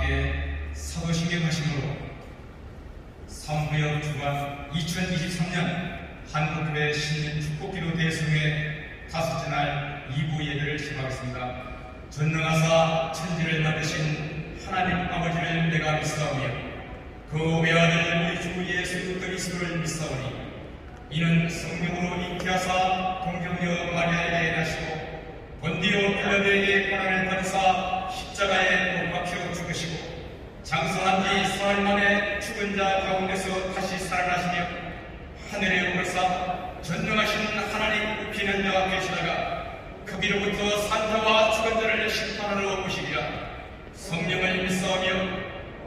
함께 사도신경하심으로 사무구역 주관 2023년 한국교회 신년 축복기도 대성회 다섯째 날 2부 예배를 시작하겠습니다. 전능하사 천지를 만드신 하나님 아버지를 내가 믿사오며 그 외아들 우리 주 예수 그리스도를 믿사오니 이는 성령으로 잉태하사 동정녀 마리아에게 나시고 본디오 빌라도에게 고난을 받으사 십자가에 못 박혀 죽으시고 장성한 지 사흘 만에 죽은 자 가운데서 다시 살아나시며 하늘에 오르사 전능하신 하나님 우피는 자와 계시다가 그비로부터 산 자와 죽은 자를 심판하러 오시리라. 성령을 믿사오며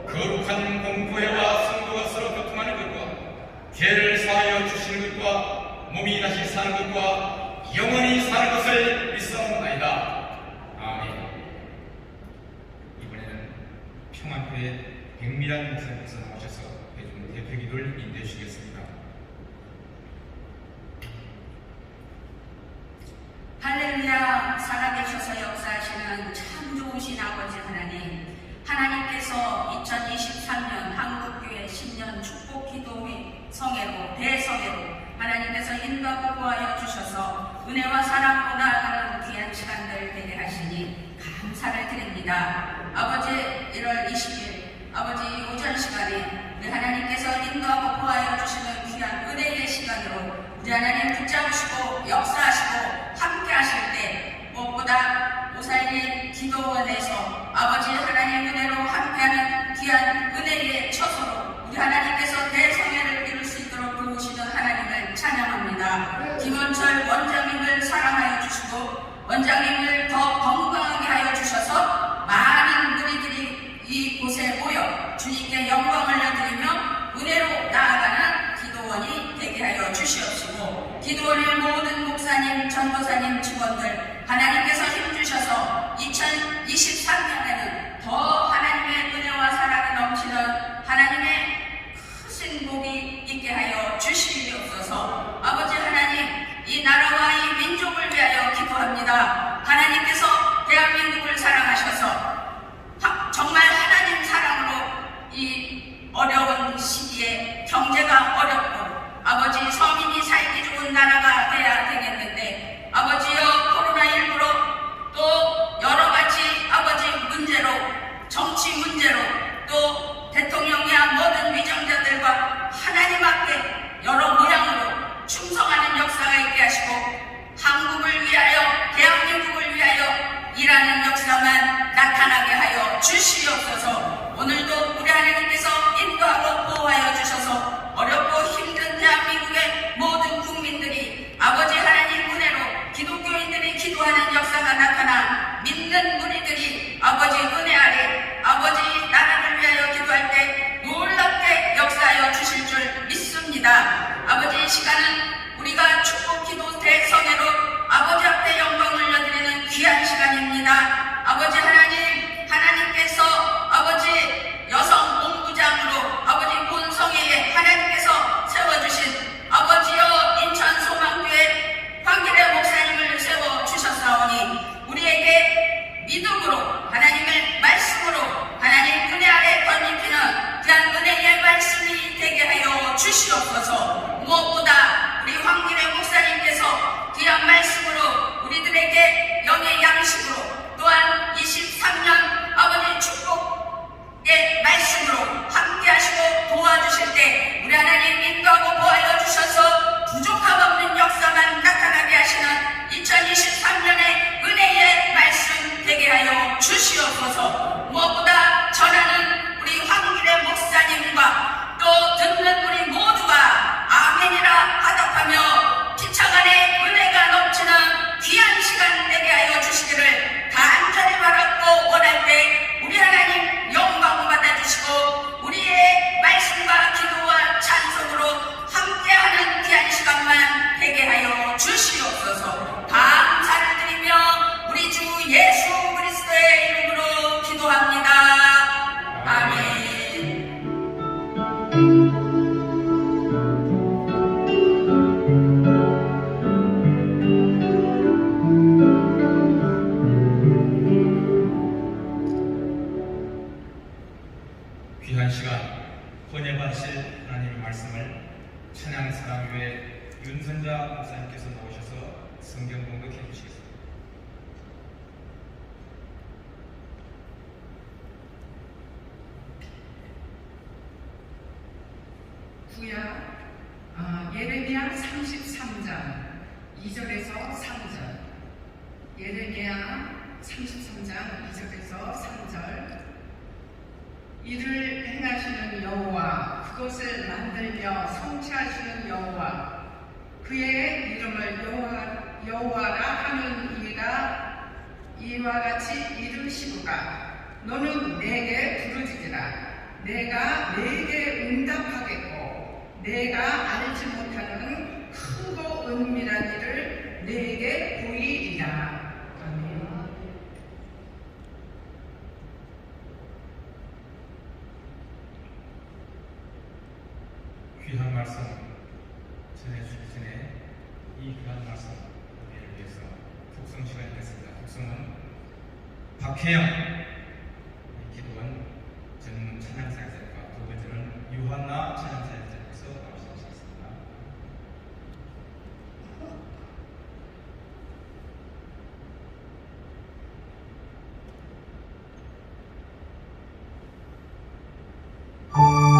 거룩한 공포회와 성도가 서로 교통하는 것과 죄를 사하여 주시는 것과 몸이 다시 사는 것과 영원히 사는 것을 믿사옵나이다. 아멘. 이번에는 평안교회 백미란 목사님께서 나오셔서 해준 대표기도를 인도해 주시겠습니다. 할렐루야. 살아계셔서 역사하시는 참 좋으신 아버지 하나님, 하나님께서 2023년 한국교회 신년 축복기도회 성회로 대성회로 하나님께서 인도하고 구하여 주셔서 은혜와 사랑으로 나아가는 귀한 시간들 되게 하시니 감사를 드립니다. 아버지 1월 20일 아버지 오전 시간에 우리 하나님께서 인도하고 구하여 주시는 귀한 은혜의 시간으로 우리 하나님 붙잡으시고 역사하시고 함께 하실 때 무엇보다 오살리 기도원에서 아버지 하나님 은혜로 함께하는 귀한 은혜의 처소로 우리 하나님께서 대성회를 이룰 수 있도록 도우시는 하나님을 찬양합니다. 김원철 원장님을 사랑하여 주시고 원장님을 더 건강하게 하여 주셔서 많은 무리들이 이곳에 모여 주님께 영광을 올려드리며 은혜로 나아가는 기도원이 되게 하여 주시옵시고 기도원의 모든 목사님, 전도사님, 직원들 하나님께서 힘주셔서 2023년에는 더 하나님의 은혜와 사랑이 넘치는 하나님의 크신 복이 있게 하여 주시옵소서. 아버지 하나님, 이 나라와 이 민족을 위하여 기도합니다. 하나님께서 대한민국을 사랑하셔서 정말 하나님 사랑으로 이 어려운 시기에 경제가 어렵고 아버지 서민이 살기 좋은 나라가 돼야 되겠는데 아버지여 코로나19로 또 여러가지 아버지 문제로 귀한 시간 헌예 받으실 하나님의 말씀을 찬양 사랑교회 윤선자 목사님께서 나오셔서 성경 공독해 주시겠습니다. 구약 예레미야 33장 2절에서 3절. 예레미야 33장 2절에서 3절. 이를 행하시는 여호와, 그것을 만들며 성취하시는 여호와, 그의 이름을 여호와라 하는 이가 이와 같이 이르시구가, 너는 내게 부르짖으라. 내가 내게 응답하겠고, 내가 알지 못하는 크고 은밀한 일을 내게 보이리라. 아멘. 귀한 말씀 전해주기 전에 이 귀한 말씀 우리를 위해서 독성 시간이 됐습니다. 독성은 박혜영 기도원 전문 찬양사역자과 두 번째는 유한나 찬양사역자께서 나오시겠습니다. Oh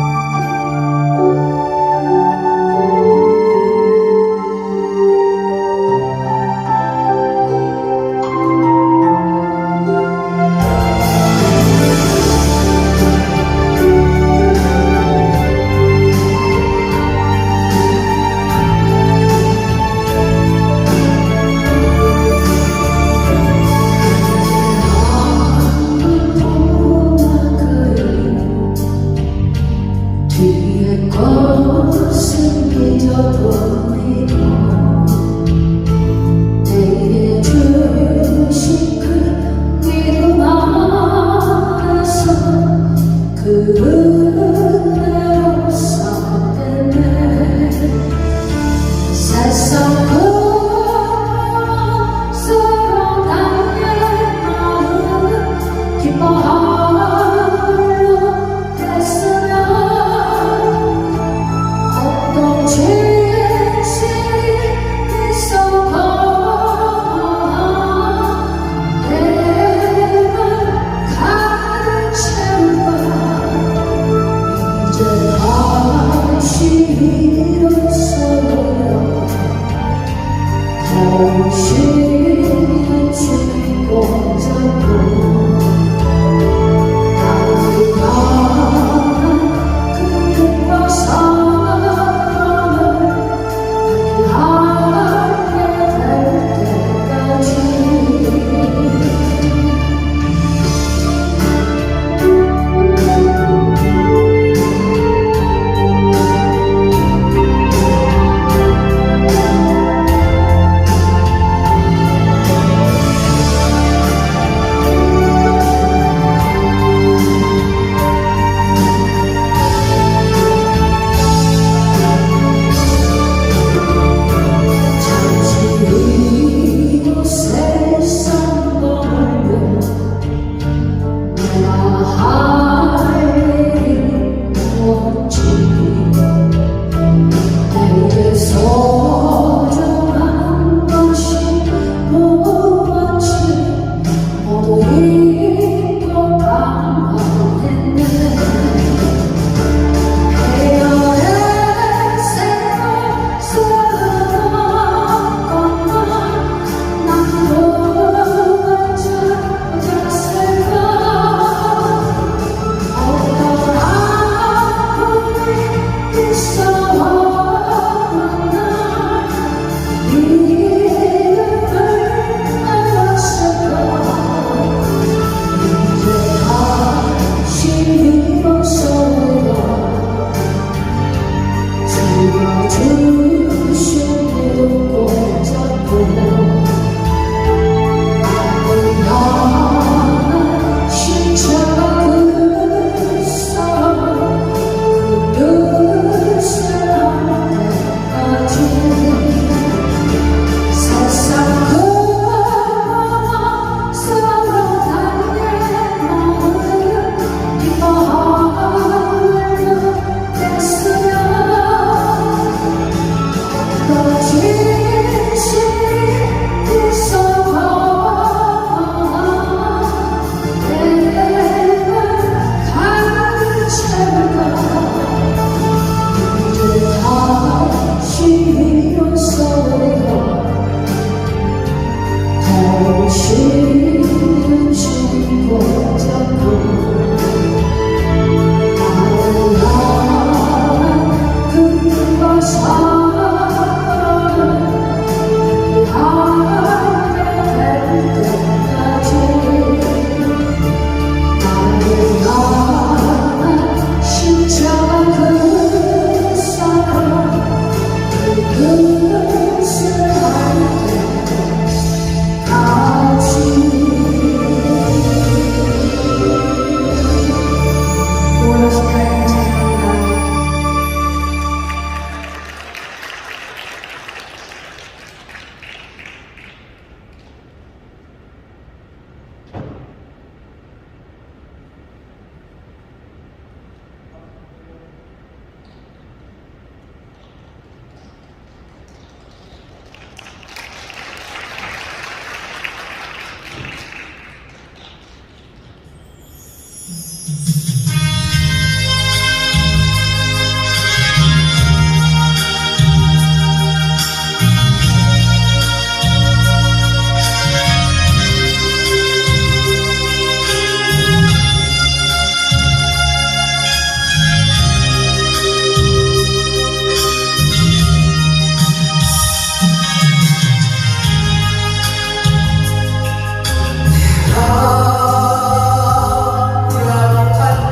불안한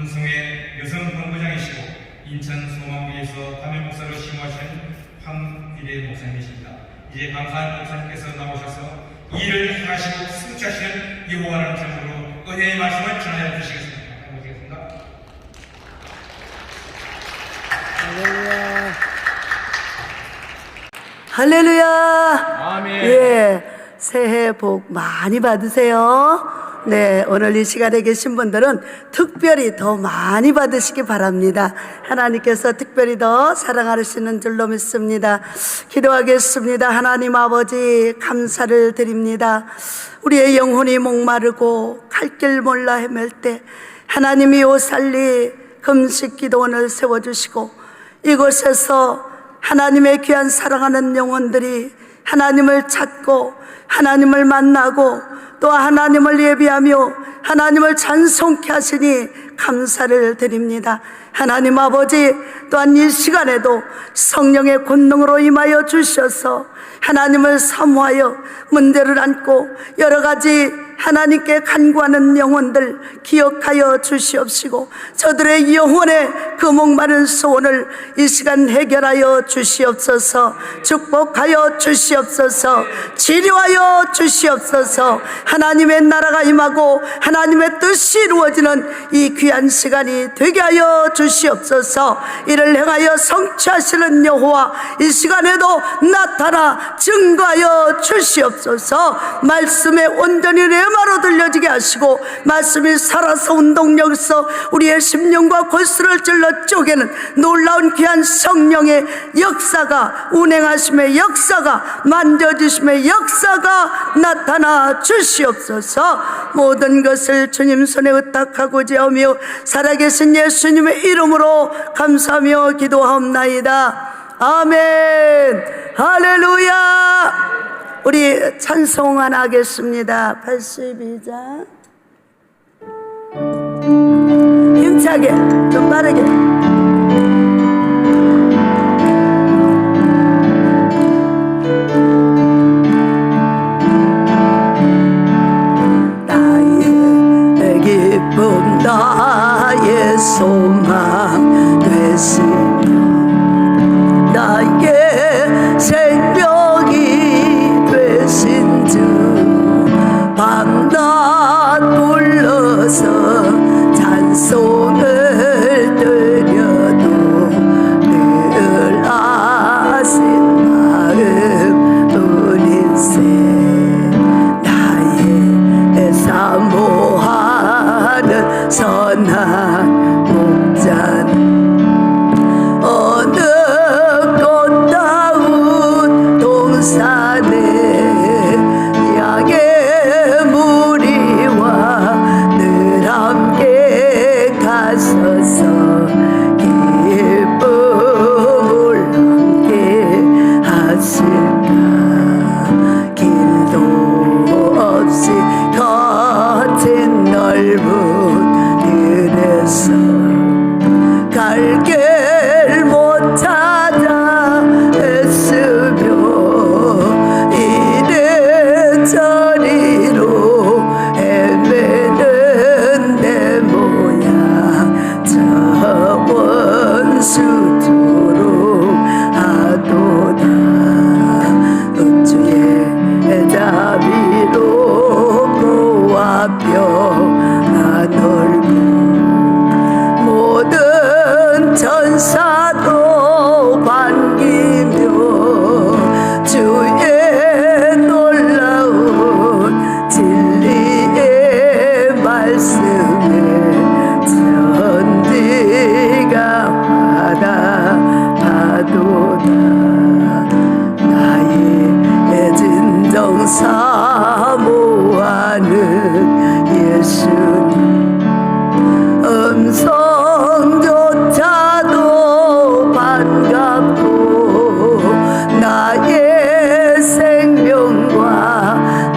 군성의 여성본부장이시고 인천 소망교에서 담임 목사로 심호하신 황일애 목사님이십니다. 이제 감사한 목사님께서 나오셔서 일을 행하시고 성취하시는 여호와라는 제목으로 은혜의 말씀을 전하여 주시겠습니다. 모시겠습니다. 할렐루야. 아멘. 예, 새해 복 많이 받으세요. 네, 오늘 이 시간에 계신 분들은 특별히 더 많이 받으시기 바랍니다. 하나님께서 특별히 더 사랑하시는 줄로 믿습니다. 기도하겠습니다. 하나님 아버지 감사를 드립니다. 우리의 영혼이 목마르고 갈 길 몰라 헤맬 때 하나님이 오살리 금식 기도원을 세워주시고 이곳에서 하나님의 귀한 사랑하는 영혼들이 하나님을 찾고 하나님을 만나고 또 하나님을 예비하며 하나님을 찬송케 하시니 감사를 드립니다. 하나님 아버지, 또한 이 시간에도 성령의 권능으로 임하여 주셔서 하나님을 사모하여 문제를 안고 여러 가지 하나님께 간구하는 영혼들 기억하여 주시옵시고 저들의 영혼의 그 목마른 소원을 이 시간 해결하여 주시옵소서. 축복하여 주시옵소서. 치료하여 주시옵소서. 하나님의 나라가 임하고 하나님의 뜻이 이루어지는 이 귀한 시간이 되게 하여 주시옵소서. 이를 행하여 성취하시는 여호와 이 시간에도 나타나 증거하여 주시옵소서. 말씀에 온전히 레마로 들려지게 하시고 말씀이 살아서 운동력에서 우리의 심령과 골수를 찔러 쪼개는 놀라운 귀한 성령의 역사가, 운행하심의 역사가, 만져주심의 역사가 나타나 주시옵소서. 모든 것을 주님 손에 의탁하고자 하며 살아계신 예수님의 이름으로 감사하며 기도하옵나이다. 아멘. 할렐루야. 우리 찬송 하나 하겠습니다. 82장 힘차게 좀 빠르게. 나의 기쁨 나의 소망 되시며 나의 생명이 되신 주 밤낮 불러서 찬송을 드려도 늘 아신 마음 뿐일세. 나의 사모하는 선한 목자는 어느 꽃다운 동산에 양의 무리와 늘 함께 가서서 기쁨을 함께 하실까. 길도 없이 거친 넓은 들에서 갈 길 못 찾아 애쓰며 이래저리로 헤매는 내 모양 저 원수토록 하도다. 우주의 자비로 고와 뼈가 넓고 모든 천사도 반기며 주의 놀라운 진리의 말씀에 천지가 화답하도다. 나의 진정 사모하는 예수님 음성조차도 반갑고 나의 생명과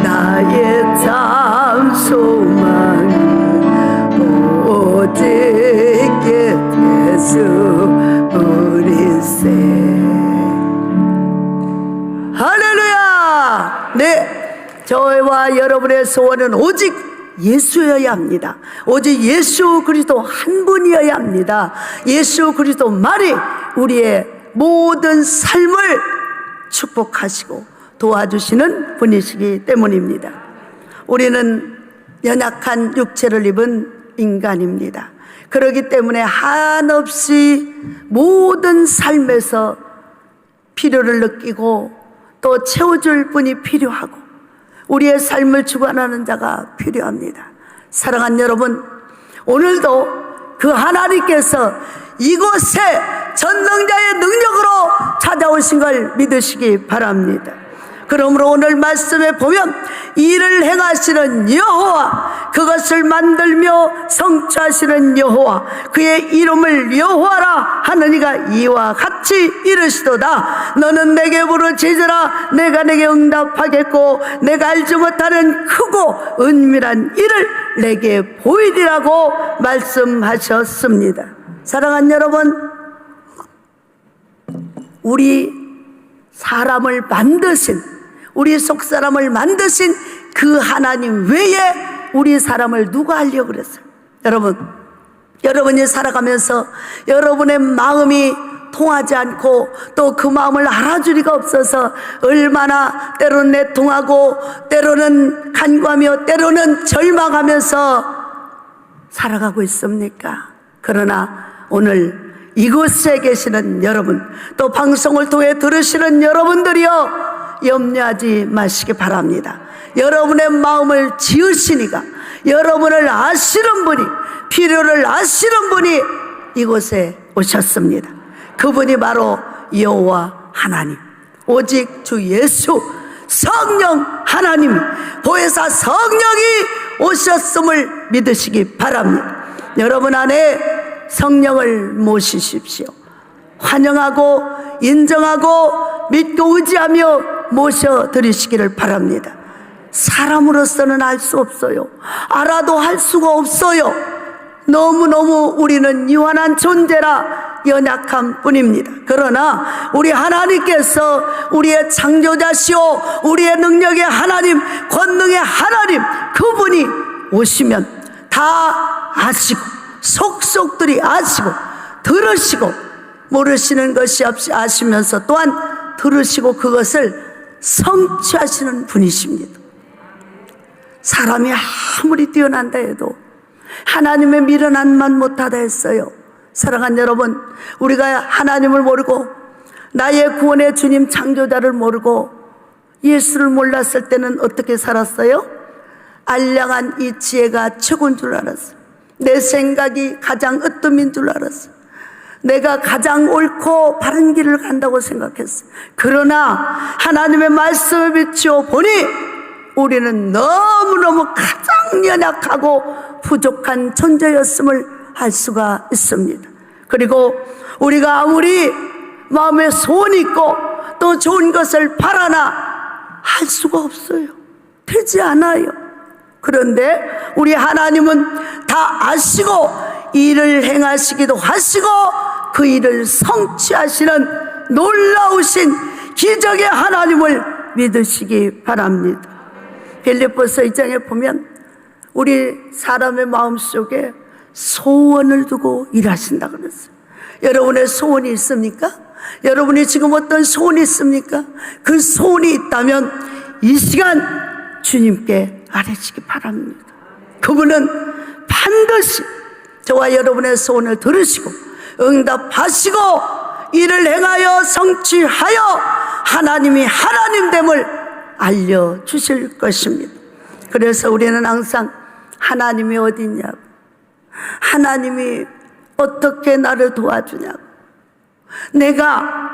나의 참 소망이 오직 예수 우리세. 할렐루야. 네, 저와 여러분의 소원은 오직 예수여야 합니다. 오직 예수 그리스도 한 분이어야 합니다. 예수 그리스도만이 우리의 모든 삶을 축복하시고 도와주시는 분이시기 때문입니다. 우리는 연약한 육체를 입은 인간입니다. 그렇기 때문에 한없이 모든 삶에서 필요를 느끼고 또 채워줄 분이 필요하고 우리의 삶을 주관하는 자가 필요합니다. 사랑하는 여러분, 오늘도 그 하나님께서 이곳에 전능자의 능력으로 찾아오신 걸 믿으시기 바랍니다. 그러므로 오늘 말씀에 보면 이를 행하시는 여호와, 그것을 만들며 성취하시는 여호와, 그의 이름을 여호와라 하느니가 이와 같이 이르시도다. 너는 내게 부르짖으라. 내가 내게 응답하겠고 내가 알지 못하는 크고 은밀한 일을 내게 보이리라고 말씀하셨습니다. 사랑하는 여러분, 우리 사람을 만드신, 우리 속사람을 만드신 그 하나님 외에 우리 사람을 누가 하려고 그랬어요? 여러분이 살아가면서 여러분의 마음이 통하지 않고 또 그 마음을 알아줄 리가 없어서 얼마나 때로는 내통하고 때로는 간구하며 때로는 절망하면서 살아가고 있습니까? 그러나 오늘 이곳에 계시는 여러분, 또 방송을 통해 들으시는 여러분들이여, 염려하지 마시기 바랍니다. 여러분의 마음을 지으시니가, 여러분을 아시는 분이, 필요를 아시는 분이 이곳에 오셨습니다. 그분이 바로 여호와 하나님, 오직 주 예수 성령 하나님, 보혜사 성령이 오셨음을 믿으시기 바랍니다. 여러분 안에 성령을 모시십시오. 환영하고 인정하고 믿고 의지하며 모셔드리시기를 바랍니다. 사람으로서는 알 수 없어요. 알아도 할 수가 없어요. 너무너무 우리는 유한한 존재라 연약한 뿐입니다. 그러나 우리 하나님께서 우리의 창조자시오, 우리의 능력의 하나님, 권능의 하나님, 그분이 오시면 다 아시고 속속들이 아시고 들으시고, 모르시는 것이 없이 아시면서 또한 들으시고 그것을 성취하시는 분이십니다. 사람이 아무리 뛰어난다 해도 하나님의 미련한만 못하다 했어요. 사랑하는 여러분, 우리가 하나님을 모르고 나의 구원의 주님 창조자를 모르고 예수를 몰랐을 때는 어떻게 살았어요? 알량한 이 지혜가 최고인 줄 알았어요. 내 생각이 가장 으뜸인 줄 알았어요. 내가 가장 옳고 바른 길을 간다고 생각했어요. 그러나 하나님의 말씀을 비추어 보니 우리는 너무너무 가장 연약하고 부족한 존재였음을 알 수가 있습니다. 그리고 우리가 아무리 마음에 소원이 있고 또 좋은 것을 바라나 할 수가 없어요. 되지 않아요. 그런데 우리 하나님은 다 아시고 일을 행하시기도 하시고 그 일을 성취하시는 놀라우신 기적의 하나님을 믿으시기 바랍니다. 빌립보서 2장에 보면 우리 사람의 마음속에 소원을 두고 일하신다 그랬어요. 여러분의 소원이 있습니까? 여러분이 지금 어떤 소원이 있습니까? 그 소원이 있다면 이 시간 주님께 아뢰시기 바랍니다. 그분은 반드시 저와 여러분의 소원을 들으시고 응답하시고 이를 행하여 성취하여 하나님이 하나님됨을 알려주실 것입니다. 그래서 우리는 항상 하나님이 어디 있냐고, 하나님이 어떻게 나를 도와주냐고, 내가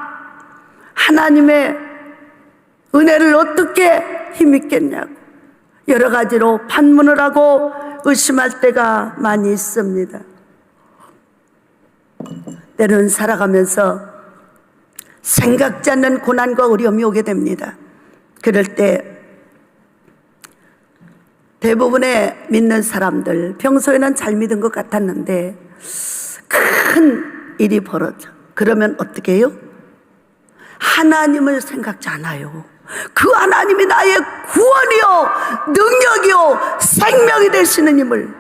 하나님의 은혜를 어떻게 힘있겠냐고 여러 가지로 판문을 하고 의심할 때가 많이 있습니다. 때로는 살아가면서 생각지 않는 고난과 어려움이 오게 됩니다. 그럴 때 대부분의 믿는 사람들, 평소에는 잘 믿은 것 같았는데 큰 일이 벌어져. 그러면 어떻게 해요? 하나님을 생각지 않아요. 그 하나님이 나의 구원이요 능력이요 생명이 되시는 힘을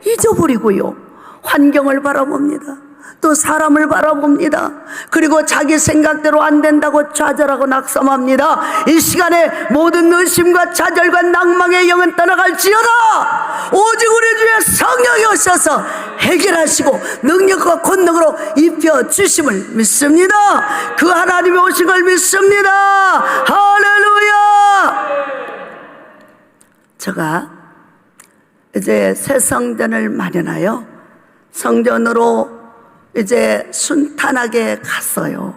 잊어버리고요, 환경을 바라봅니다. 또 사람을 바라봅니다. 그리고 자기 생각대로 안 된다고 좌절하고 낙심합니다. 이 시간에 모든 의심과 좌절과 낭망의 영은 떠나갈지어다. 오직 우리 주의 성령이 오셔서 해결하시고 능력과 권능으로 입혀주심을 믿습니다. 그 하나님이 오신 걸 믿습니다. 할렐루야. 제가 이제 새 성전을 마련하여 성전으로 이제 순탄하게 갔어요.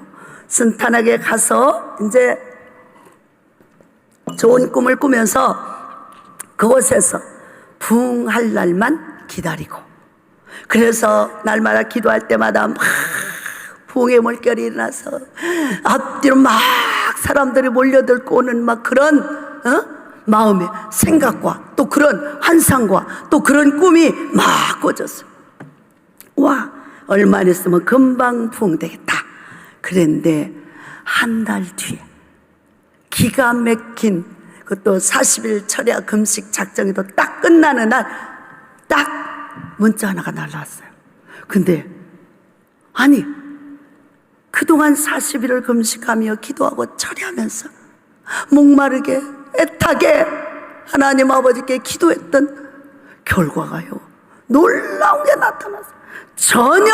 순탄하게 가서 이제 좋은 꿈을 꾸면서 그곳에서 부흥할 날만 기다리고, 그래서 날마다 기도할 때마다 막 부흥의 물결이 일어나서 앞뒤로 막 사람들이 몰려들고 오는 막 그런 마음의 생각과 또 그런 환상과 또 그런 꿈이 막 꿔졌어요. 와, 얼마 안 있으면 금방 부흥되겠다. 그런데 한 달 뒤에 기가 막힌 그것도 40일 철야 금식 작정이 딱 끝나는 날 딱 문자 하나가 날라왔어요. 근데 아니, 그동안 40일을 금식하며 기도하고 철야하면서 목마르게 애타게 하나님 아버지께 기도했던 결과가요, 놀라운 게 나타났어요. 전혀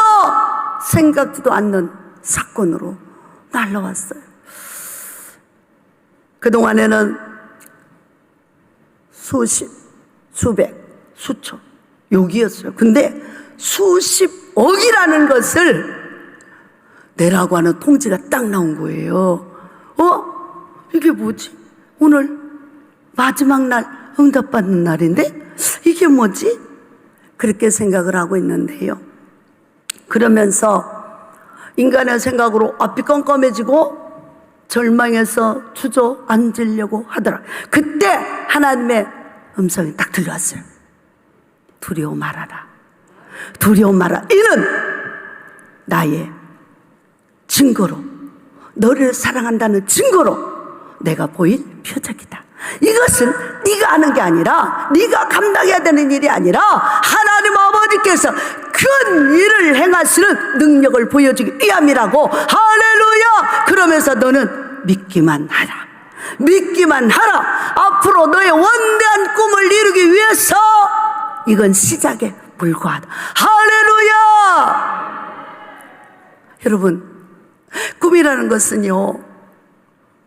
생각지도 않는 사건으로 날라왔어요. 그동안에는 수십, 수백, 수천 여기였어요. 근데 수십억이라는 것을 내라고 하는 통지가 딱 나온 거예요. 이게 뭐지? 오늘 마지막 날 응답받는 날인데 이게 뭐지? 그렇게 생각을 하고 있는데요, 그러면서 인간의 생각으로 앞이 껌껌해지고 절망해서 주저앉으려고 하더라. 그때 하나님의 음성이 딱 들려왔어요. 두려워 말아라. 두려워 마라. 이는 나의 증거로, 너를 사랑한다는 증거로 내가 보인 표적이다. 이것은 네가 하는 게 아니라, 네가 감당해야 되는 일이 아니라 하나님 아버지께서 큰 일을 행하시는 능력을 보여주기 위함이라고. 할렐루야. 그러면서 너는 믿기만 하라. 믿기만 하라. 앞으로 너의 원대한 꿈을 이루기 위해서 이건 시작에 불과하다. 할렐루야. 여러분, 꿈이라는 것은요,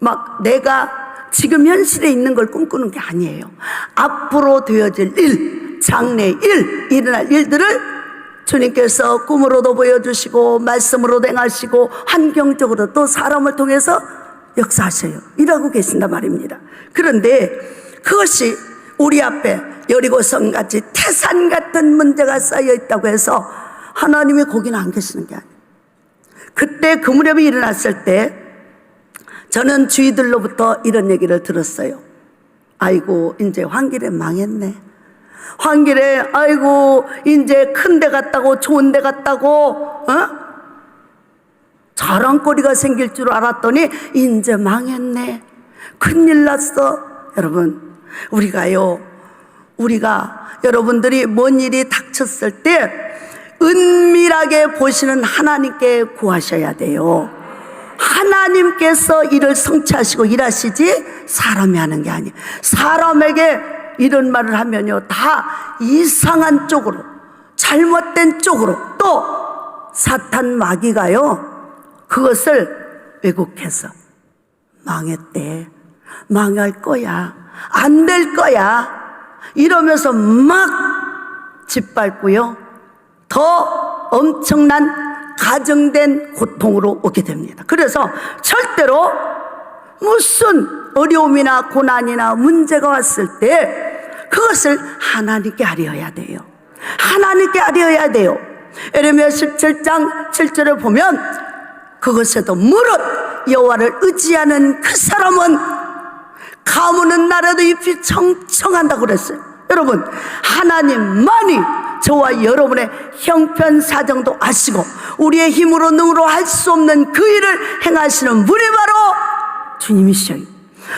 막 내가 지금 현실에 있는 걸 꿈꾸는 게 아니에요. 앞으로 되어질 일, 장래 일, 일어날 일들을 주님께서 꿈으로도 보여주시고 말씀으로도 행하시고 환경적으로 또 사람을 통해서 역사하셔요. 일하고 계신단 말입니다. 그런데 그것이 우리 앞에 여리고성같이 태산 같은 문제가 쌓여 있다고 해서 하나님이 거기는 안 계시는 게 아니에요. 그때 그 무렵이 일어났을 때 저는 주위들로부터 이런 얘기를 들었어요. 아이고, 이제 황길에 망했네. 황길에, 아이고, 이제 큰 데 갔다고, 좋은 데 갔다고, 자랑거리가 생길 줄 알았더니 이제 망했네. 큰일 났어. 여러분, 우리가 여러분들이 뭔 일이 닥쳤을 때 은밀하게 보시는 하나님께 구하셔야 돼요. 하나님께서 일을 성취하시고 일하시지 사람이 하는 게 아니에요. 사람에게 이런 말을 하면요, 다 이상한 쪽으로, 잘못된 쪽으로, 또 사탄 마귀가요 그것을 왜곡해서 망했대, 망할 거야, 안 될 거야 이러면서 막 짓밟고요, 더 엄청난 가정된 고통으로 오게 됩니다. 그래서 절대로 무슨 어려움이나 고난이나 문제가 왔을 때 그것을 하나님께 아뢰어야 돼요. 하나님께 아뢰어야 돼요. 에레미야 17장 7절에 보면 그것에도 무릇 여호와를 의지하는 그 사람은 가무는 나라도 잎이 청청한다고 그랬어요. 여러분, 하나님만이 저와 여러분의 형편사정도 아시고 우리의 힘으로 능으로 할 수 없는 그 일을 행하시는 분이 바로 주님이셔요.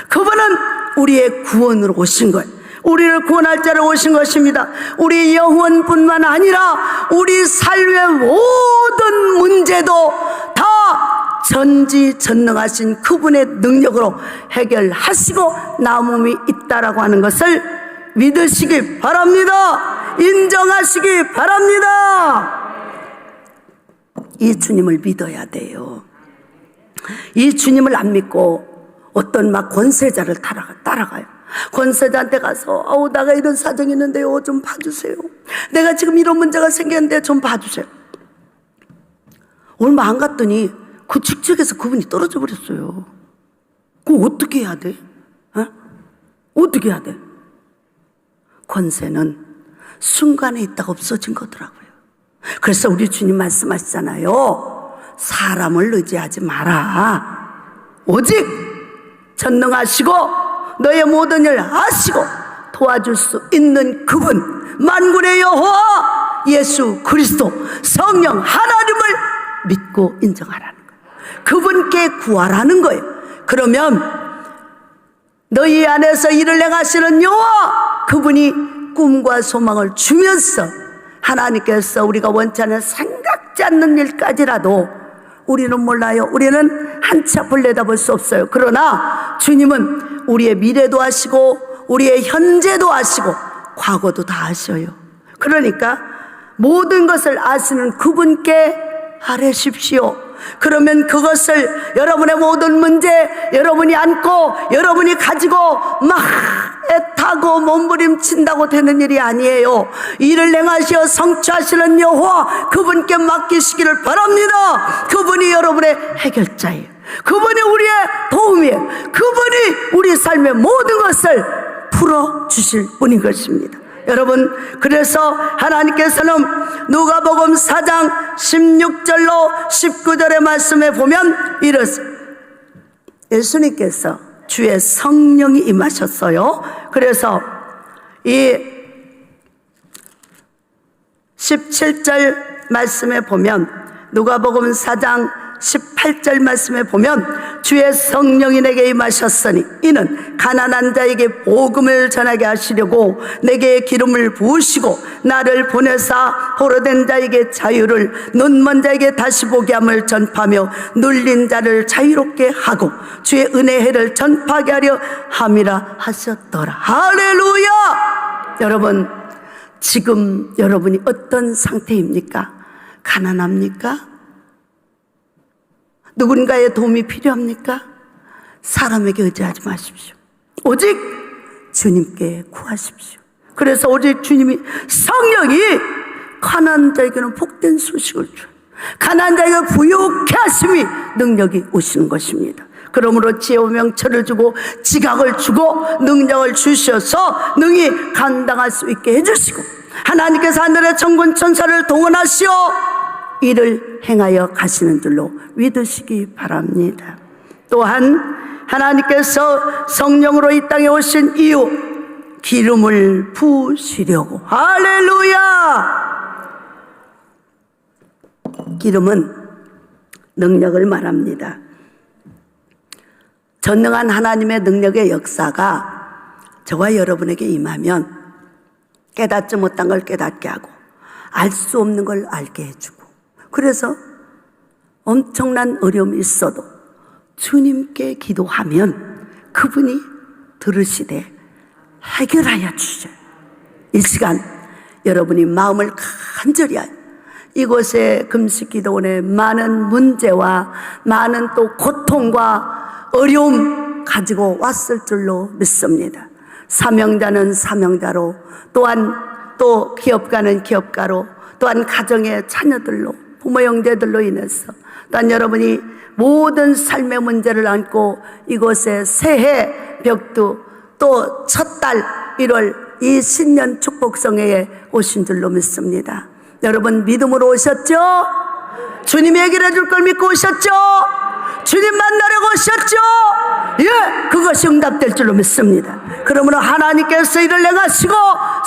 그분은 우리의 구원으로 오신 거예요. 우리를 구원할 자로 오신 것입니다. 우리 영혼뿐만 아니라 우리 삶의 모든 문제도 다 전지전능하신 그분의 능력으로 해결하시고 남음이 있다라고 하는 것을 믿으시기 바랍니다. 인정하시기 바랍니다. 이 주님을 믿어야 돼요. 이 주님을 안 믿고 어떤 막 권세자를 따라가요. 권세자한테 가서 내가 이런 사정이 있는데요, 좀 봐주세요. 내가 지금 이런 문제가 생겼는데 좀 봐주세요. 얼마 안 갔더니 그 직책에서 그분이 떨어져 버렸어요. 그럼 어떻게 해야 돼? 어떻게 해야 돼? 권세는 순간에 있다가 없어진 거더라고요. 그래서 우리 주님 말씀하시잖아요. 사람을 의지하지 마라. 오직 전능하시고 너의 모든 일을 아시고 도와줄 수 있는 그분, 만군의 여호와 예수 그리스도 성령 하나님을 믿고 인정하라는 거예요. 그분께 구하라는 거예요. 그러면 너희 안에서 일을 행하시는 여호와, 그분이 꿈과 소망을 주면서 하나님께서 우리가 원치 않은 생각지 않는 일까지라도 우리는 몰라요. 우리는 한치 앞을 내다볼 수 없어요. 그러나 주님은 우리의 미래도 아시고 우리의 현재도 아시고 과거도 다 아셔요. 그러니까 모든 것을 아시는 그분께 아뢰십시오. 그러면 그것을 여러분의 모든 문제 여러분이 안고 여러분이 가지고 막 애타고 몸부림친다고 되는 일이 아니에요. 이를 행하시어 성취하시는 여호와 그분께 맡기시기를 바랍니다. 그분이 여러분의 해결자예요. 그분이 우리의 도움이에요. 그분이 우리 삶의 모든 것을 풀어주실 분인 것입니다. 여러분, 그래서 하나님께서는 누가복음 4장 16절로 19절의 말씀에 보면 이렇습니다. 예수님께서 주의 성령이 임하셨어요. 그래서 이 17절 말씀에 보면, 누가복음 4장 18절 말씀에 보면 주의 성령이 내게 임하셨으니 이는 가난한 자에게 복음을 전하게 하시려고 내게 기름을 부으시고 나를 보내사 포로된 자에게 자유를, 눈먼 자에게 다시 보게 함을 전파하며 눌린 자를 자유롭게 하고 주의 은혜의 해를 전파하게 하려 함이라 하셨더라. 할렐루야! 여러분, 지금 여러분이 어떤 상태입니까? 가난합니까? 누군가의 도움이 필요합니까? 사람에게 의지하지 마십시오. 오직 주님께 구하십시오. 그래서 오직 주님이, 성령이 가난한 자에게는 복된 소식을 줘요. 가난한 자에게 부유케 하심이 능력이 오시는 것입니다. 그러므로 지혜와 명철을 주고 지각을 주고 능력을 주셔서 능히 감당할 수 있게 해주시고, 하나님께서 하늘의 천군 천사를 동원하시어 이를 행하여 가시는 줄로 믿으시기 바랍니다. 또한 하나님께서 성령으로 이 땅에 오신 이유, 기름을 부으시려고. 할렐루야! 기름은 능력을 말합니다. 전능한 하나님의 능력의 역사가 저와 여러분에게 임하면 깨닫지 못한 걸 깨닫게 하고 알 수 없는 걸 알게 해주고, 그래서 엄청난 어려움이 있어도 주님께 기도하면 그분이 들으시되 해결하여 주셔요. 이 시간 여러분이 마음을 간절히 하여 이곳에 금식기도원에 많은 문제와 많은 또 고통과 어려움 가지고 왔을 줄로 믿습니다. 사명자는 사명자로, 또한 또 기업가는 기업가로, 또한 가정의 자녀들로, 부모 형제들로 인해서, 또한 여러분이 모든 삶의 문제를 안고 이곳에 새해 벽두 또 첫 달 1월 이 신년 축복성회에 오신 줄로 믿습니다. 여러분 믿음으로 오셨죠? 주님이 해결해 줄 걸 믿고 오셨죠? 주님 만나려고 오셨죠? 예, 그것이 응답될 줄로 믿습니다. 그러므로 하나님께서 이를 행하시고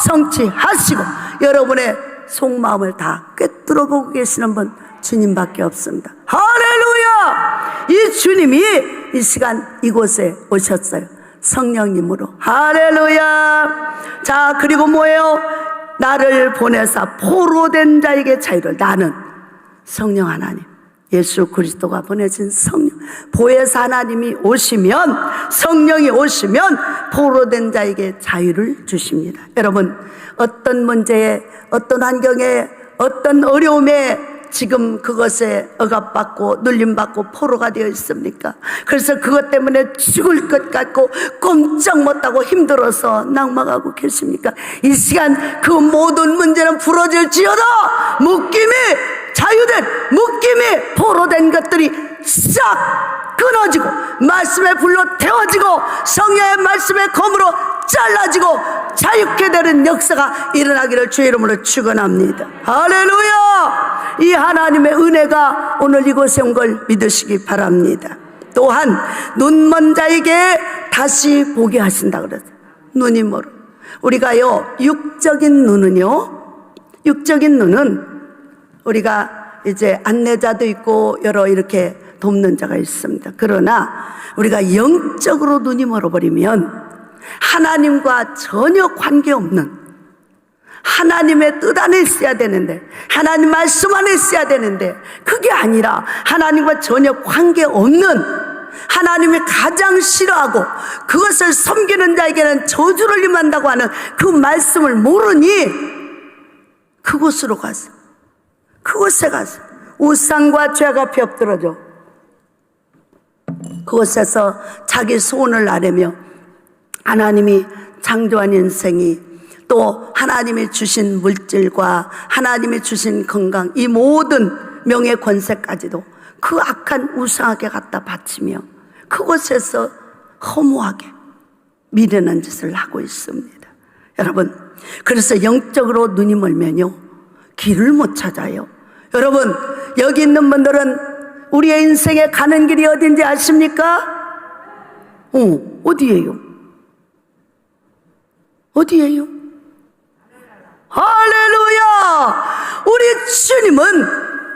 성취하시고 여러분의 속마음을 다 꿰뚫어 보고 계시는 분 주님밖에 없습니다. 할렐루야! 이 주님이 이 시간 이곳에 오셨어요. 성령님으로. 할렐루야. 자, 그리고 뭐예요? 나를 보내사 포로된 자에게 자유를. 나는 성령 하나님, 예수 그리스도가 보내신 성령, 보혜사 하나님이 오시면, 성령이 오시면 포로된 자에게 자유를 주십니다. 여러분, 어떤 문제에, 어떤 환경에, 어떤 어려움에 지금 그것에 억압받고 눌림받고 포로가 되어 있습니까? 그래서 그것 때문에 죽을 것 같고 꼼짝 못하고 힘들어서 낙망하고 계십니까? 이 시간 그 모든 문제는 풀어질지어다. 묶임이 자유된, 묶임이 포로된 것들이 싹 끊어지고 말씀의 불로 태워지고 성령의 말씀의 검으로 잘라지고 자유케 되는 역사가 일어나기를 주의 이름으로 축원합니다. 할렐루야. 이 하나님의 은혜가 오늘 이곳에 온 걸 믿으시기 바랍니다. 또한 눈먼 자에게 다시 보게 하신다 그랬어요. 눈이 멀어. 우리가요, 육적인 눈은 우리가 이제 안내자도 있고 여러 이렇게 돕는 자가 있습니다. 그러나 우리가 영적으로 눈이 멀어버리면 하나님과 전혀 관계없는, 하나님의 뜻 안에 있어야 되는데, 하나님 말씀 안에 있어야 되는데, 그게 아니라 하나님과 전혀 관계없는, 하나님이 가장 싫어하고 그것을 섬기는 자에게는 저주를 임한다고 하는 그 말씀을 모르니 그곳에 가서 우상과 죄가 펴엎드러져 그곳에서 자기 소원을 아뢰며 하나님이 창조한 인생이, 또 하나님이 주신 물질과 하나님이 주신 건강, 이 모든 명예 권세까지도 그 악한 우상에게 갖다 바치며 그곳에서 허무하게 미련한 짓을 하고 있습니다. 여러분, 그래서 영적으로 눈이 멀면요, 길을 못 찾아요. 여러분, 여기 있는 분들은 우리의 인생에 가는 길이 어딘지 아십니까? 어디예요? 어디예요? 할렐루야! 우리 주님은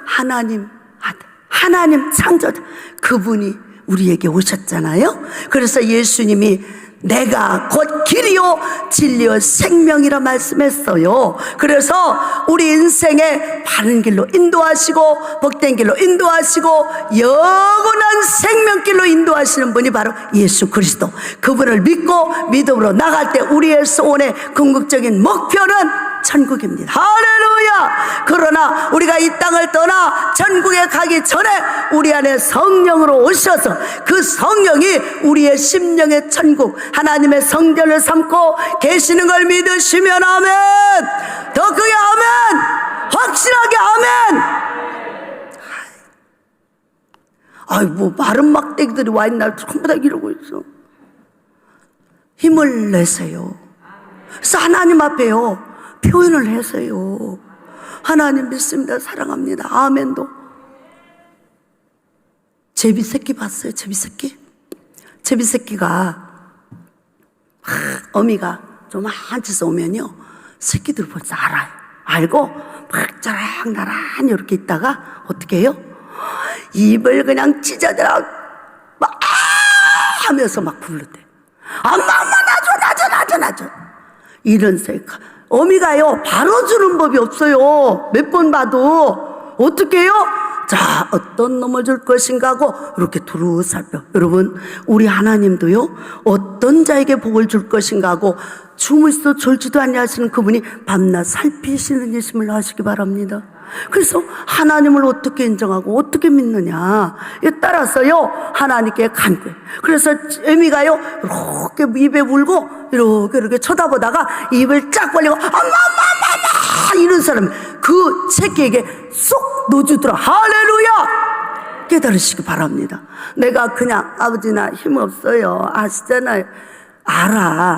하나님 아들, 하나님 창조자, 그분이 우리에게 오셨잖아요. 그래서 예수님이 내가 곧 길이요 진리요 생명이라 말씀했어요. 그래서 우리 인생의 바른 길로 인도하시고 복된 길로 인도하시고 영원한 생명길로 인도하시는 분이 바로 예수 그리스도. 그분을 믿고 믿음으로 나갈 때 우리의 소원의 궁극적인 목표는 천국입니다. 할렐루야. 그러나 우리가 이 땅을 떠나 천국에 가기 전에 우리 안에 성령으로 오셔서 그 성령이 우리의 심령의 천국, 하나님의 성전을 삼고 계시는 걸 믿으시면 아멘. 더 크게 아멘. 확실하게 아멘. 아이, 뭐 마른 막대기들이 와 있나 전부 다 이러고 있어. 힘을 내세요. 그래서 하나님 앞에요, 표현을 해서요, 하나님 믿습니다, 사랑합니다, 아멘도. 제비새끼 봤어요? 제비새끼가 어미가 좀 한치서 오면요, 새끼들 벌써 알아요. 알고 막 자랑 나란히 이렇게 있다가 어떻게 해요? 입을 그냥 찢어들어 막 하면서 막 부르대. 엄마 나줘. 이런 새끼. 어미가요, 바로 주는 법이 없어요. 몇 번 봐도. 어떻게 해요? 자, 어떤 놈을 줄 것인가 하고 이렇게 두루 살펴. 여러분, 우리 하나님도요, 어떤 자에게 복을 줄 것인가 하고 주무시도 졸지도 아니하시는 그분이 밤낮 살피시는 예심을 하시기 바랍니다. 그래서 하나님을 어떻게 인정하고 어떻게 믿느냐, 따라서요 하나님께 간구. 그래서 애미가요 이렇게 입에 물고 이렇게 쳐다보다가 입을 쫙 벌리고 엄마 이런 사람 그 새끼에게 쏙 넣어주더라. 할렐루야. 깨달으시기 바랍니다. 내가 그냥 아버지나 힘 없어요 아시잖아요.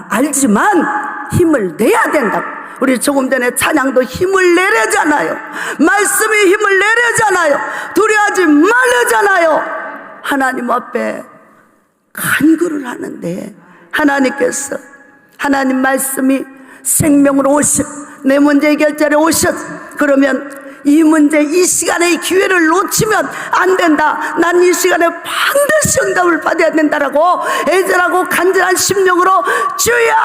알지만 힘을 내야 된다고. 우리 조금 전에 찬양도 힘을 내려잖아요. 말씀이 힘을 내려잖아요. 두려워하지 말려잖아요. 하나님 앞에 간구를 하는데 하나님께서, 하나님 말씀이 생명으로 오셨, 내 문제 해결자로 오셨. 그러면 이 문제, 이 시간에 이 기회를 놓치면 안 된다. 난 이 시간에 반드시 응답을 받아야 된다라고 애절하고 간절한 심령으로 주여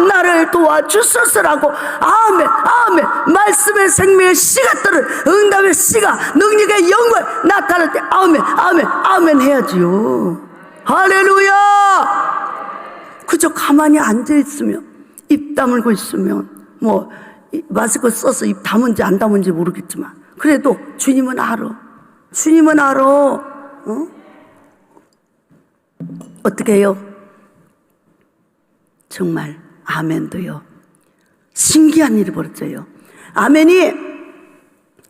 나를 도와주소서라고 아멘 아멘 말씀의 생명의 씨가 떨을 응답의 씨가 능력의 영광 나타날 때 아멘 아멘 아멘 해야지요. 할렐루야. 그저 가만히 앉아있으면 입 다물고 있으면 뭐 마스크 써서 입 다문지 안 다문지 모르겠지만 그래도 주님은 알아. 주님은 알아. 어떻게 해요? 정말 아멘도요. 신기한 일이 벌어져요. 아멘이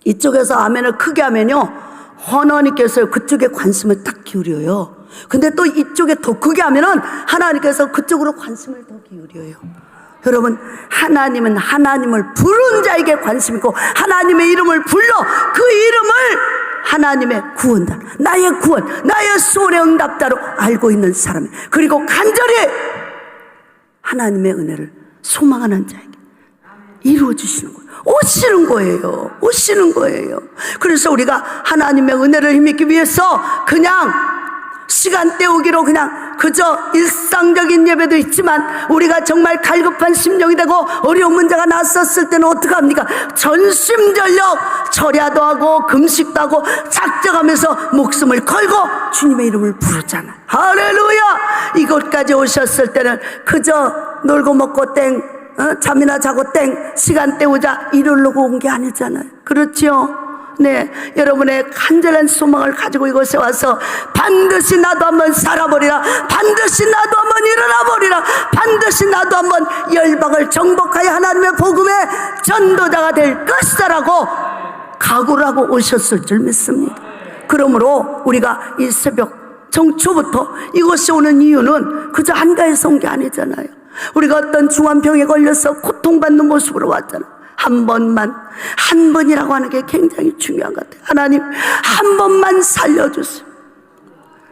이쪽에서 아멘을 크게 하면요 하나님께서 그쪽에 관심을 딱 기울여요. 근데 또 이쪽에 더 크게 하면은 하나님께서 그쪽으로 관심을 더 기울여요. 여러분, 하나님은 하나님을 부른 자에게 관심 있고 하나님의 이름을 불러 그 이름을 하나님의 구원자, 나의 구원, 나의 소원의 응답자로 알고 있는 사람, 그리고 간절히 하나님의 은혜를 소망하는 자에게 이루어주시는 거예요. 오시는 거예요. 오시는 거예요. 그래서 우리가 하나님의 은혜를 힘입기 위해서 그냥 시간 때우기로 그냥 그저 일상적인 예배도 있지만 우리가 정말 갈급한 심령이 되고 어려운 문제가 났었을 때는 어떡합니까? 전심전력 철야도 하고 금식도 하고 작정하면서 목숨을 걸고 주님의 이름을 부르잖아. 할렐루야. 이곳까지 오셨을 때는 그저 놀고 먹고 땡 잠이나 자고 땡 시간 때우자 이러려고 온 게 아니잖아요. 그렇죠? 네, 여러분의 간절한 소망을 가지고 이곳에 와서 반드시 나도 한번 살아버리라, 반드시 나도 한번 일어나버리라, 반드시 나도 한번 열방을 정복하여 하나님의 복음의 전도자가 될 것이다 라고 각오를 하고 오셨을 줄 믿습니다. 그러므로 우리가 이 새벽 정초부터 이곳에 오는 이유는 그저 한가해서 온 게 아니잖아요. 우리가 어떤 중환병에 걸려서 고통받는 모습으로 왔잖아요. 한 번이라고 하는 게 굉장히 중요한 것 같아요. 하나님 한 번만 살려주세요.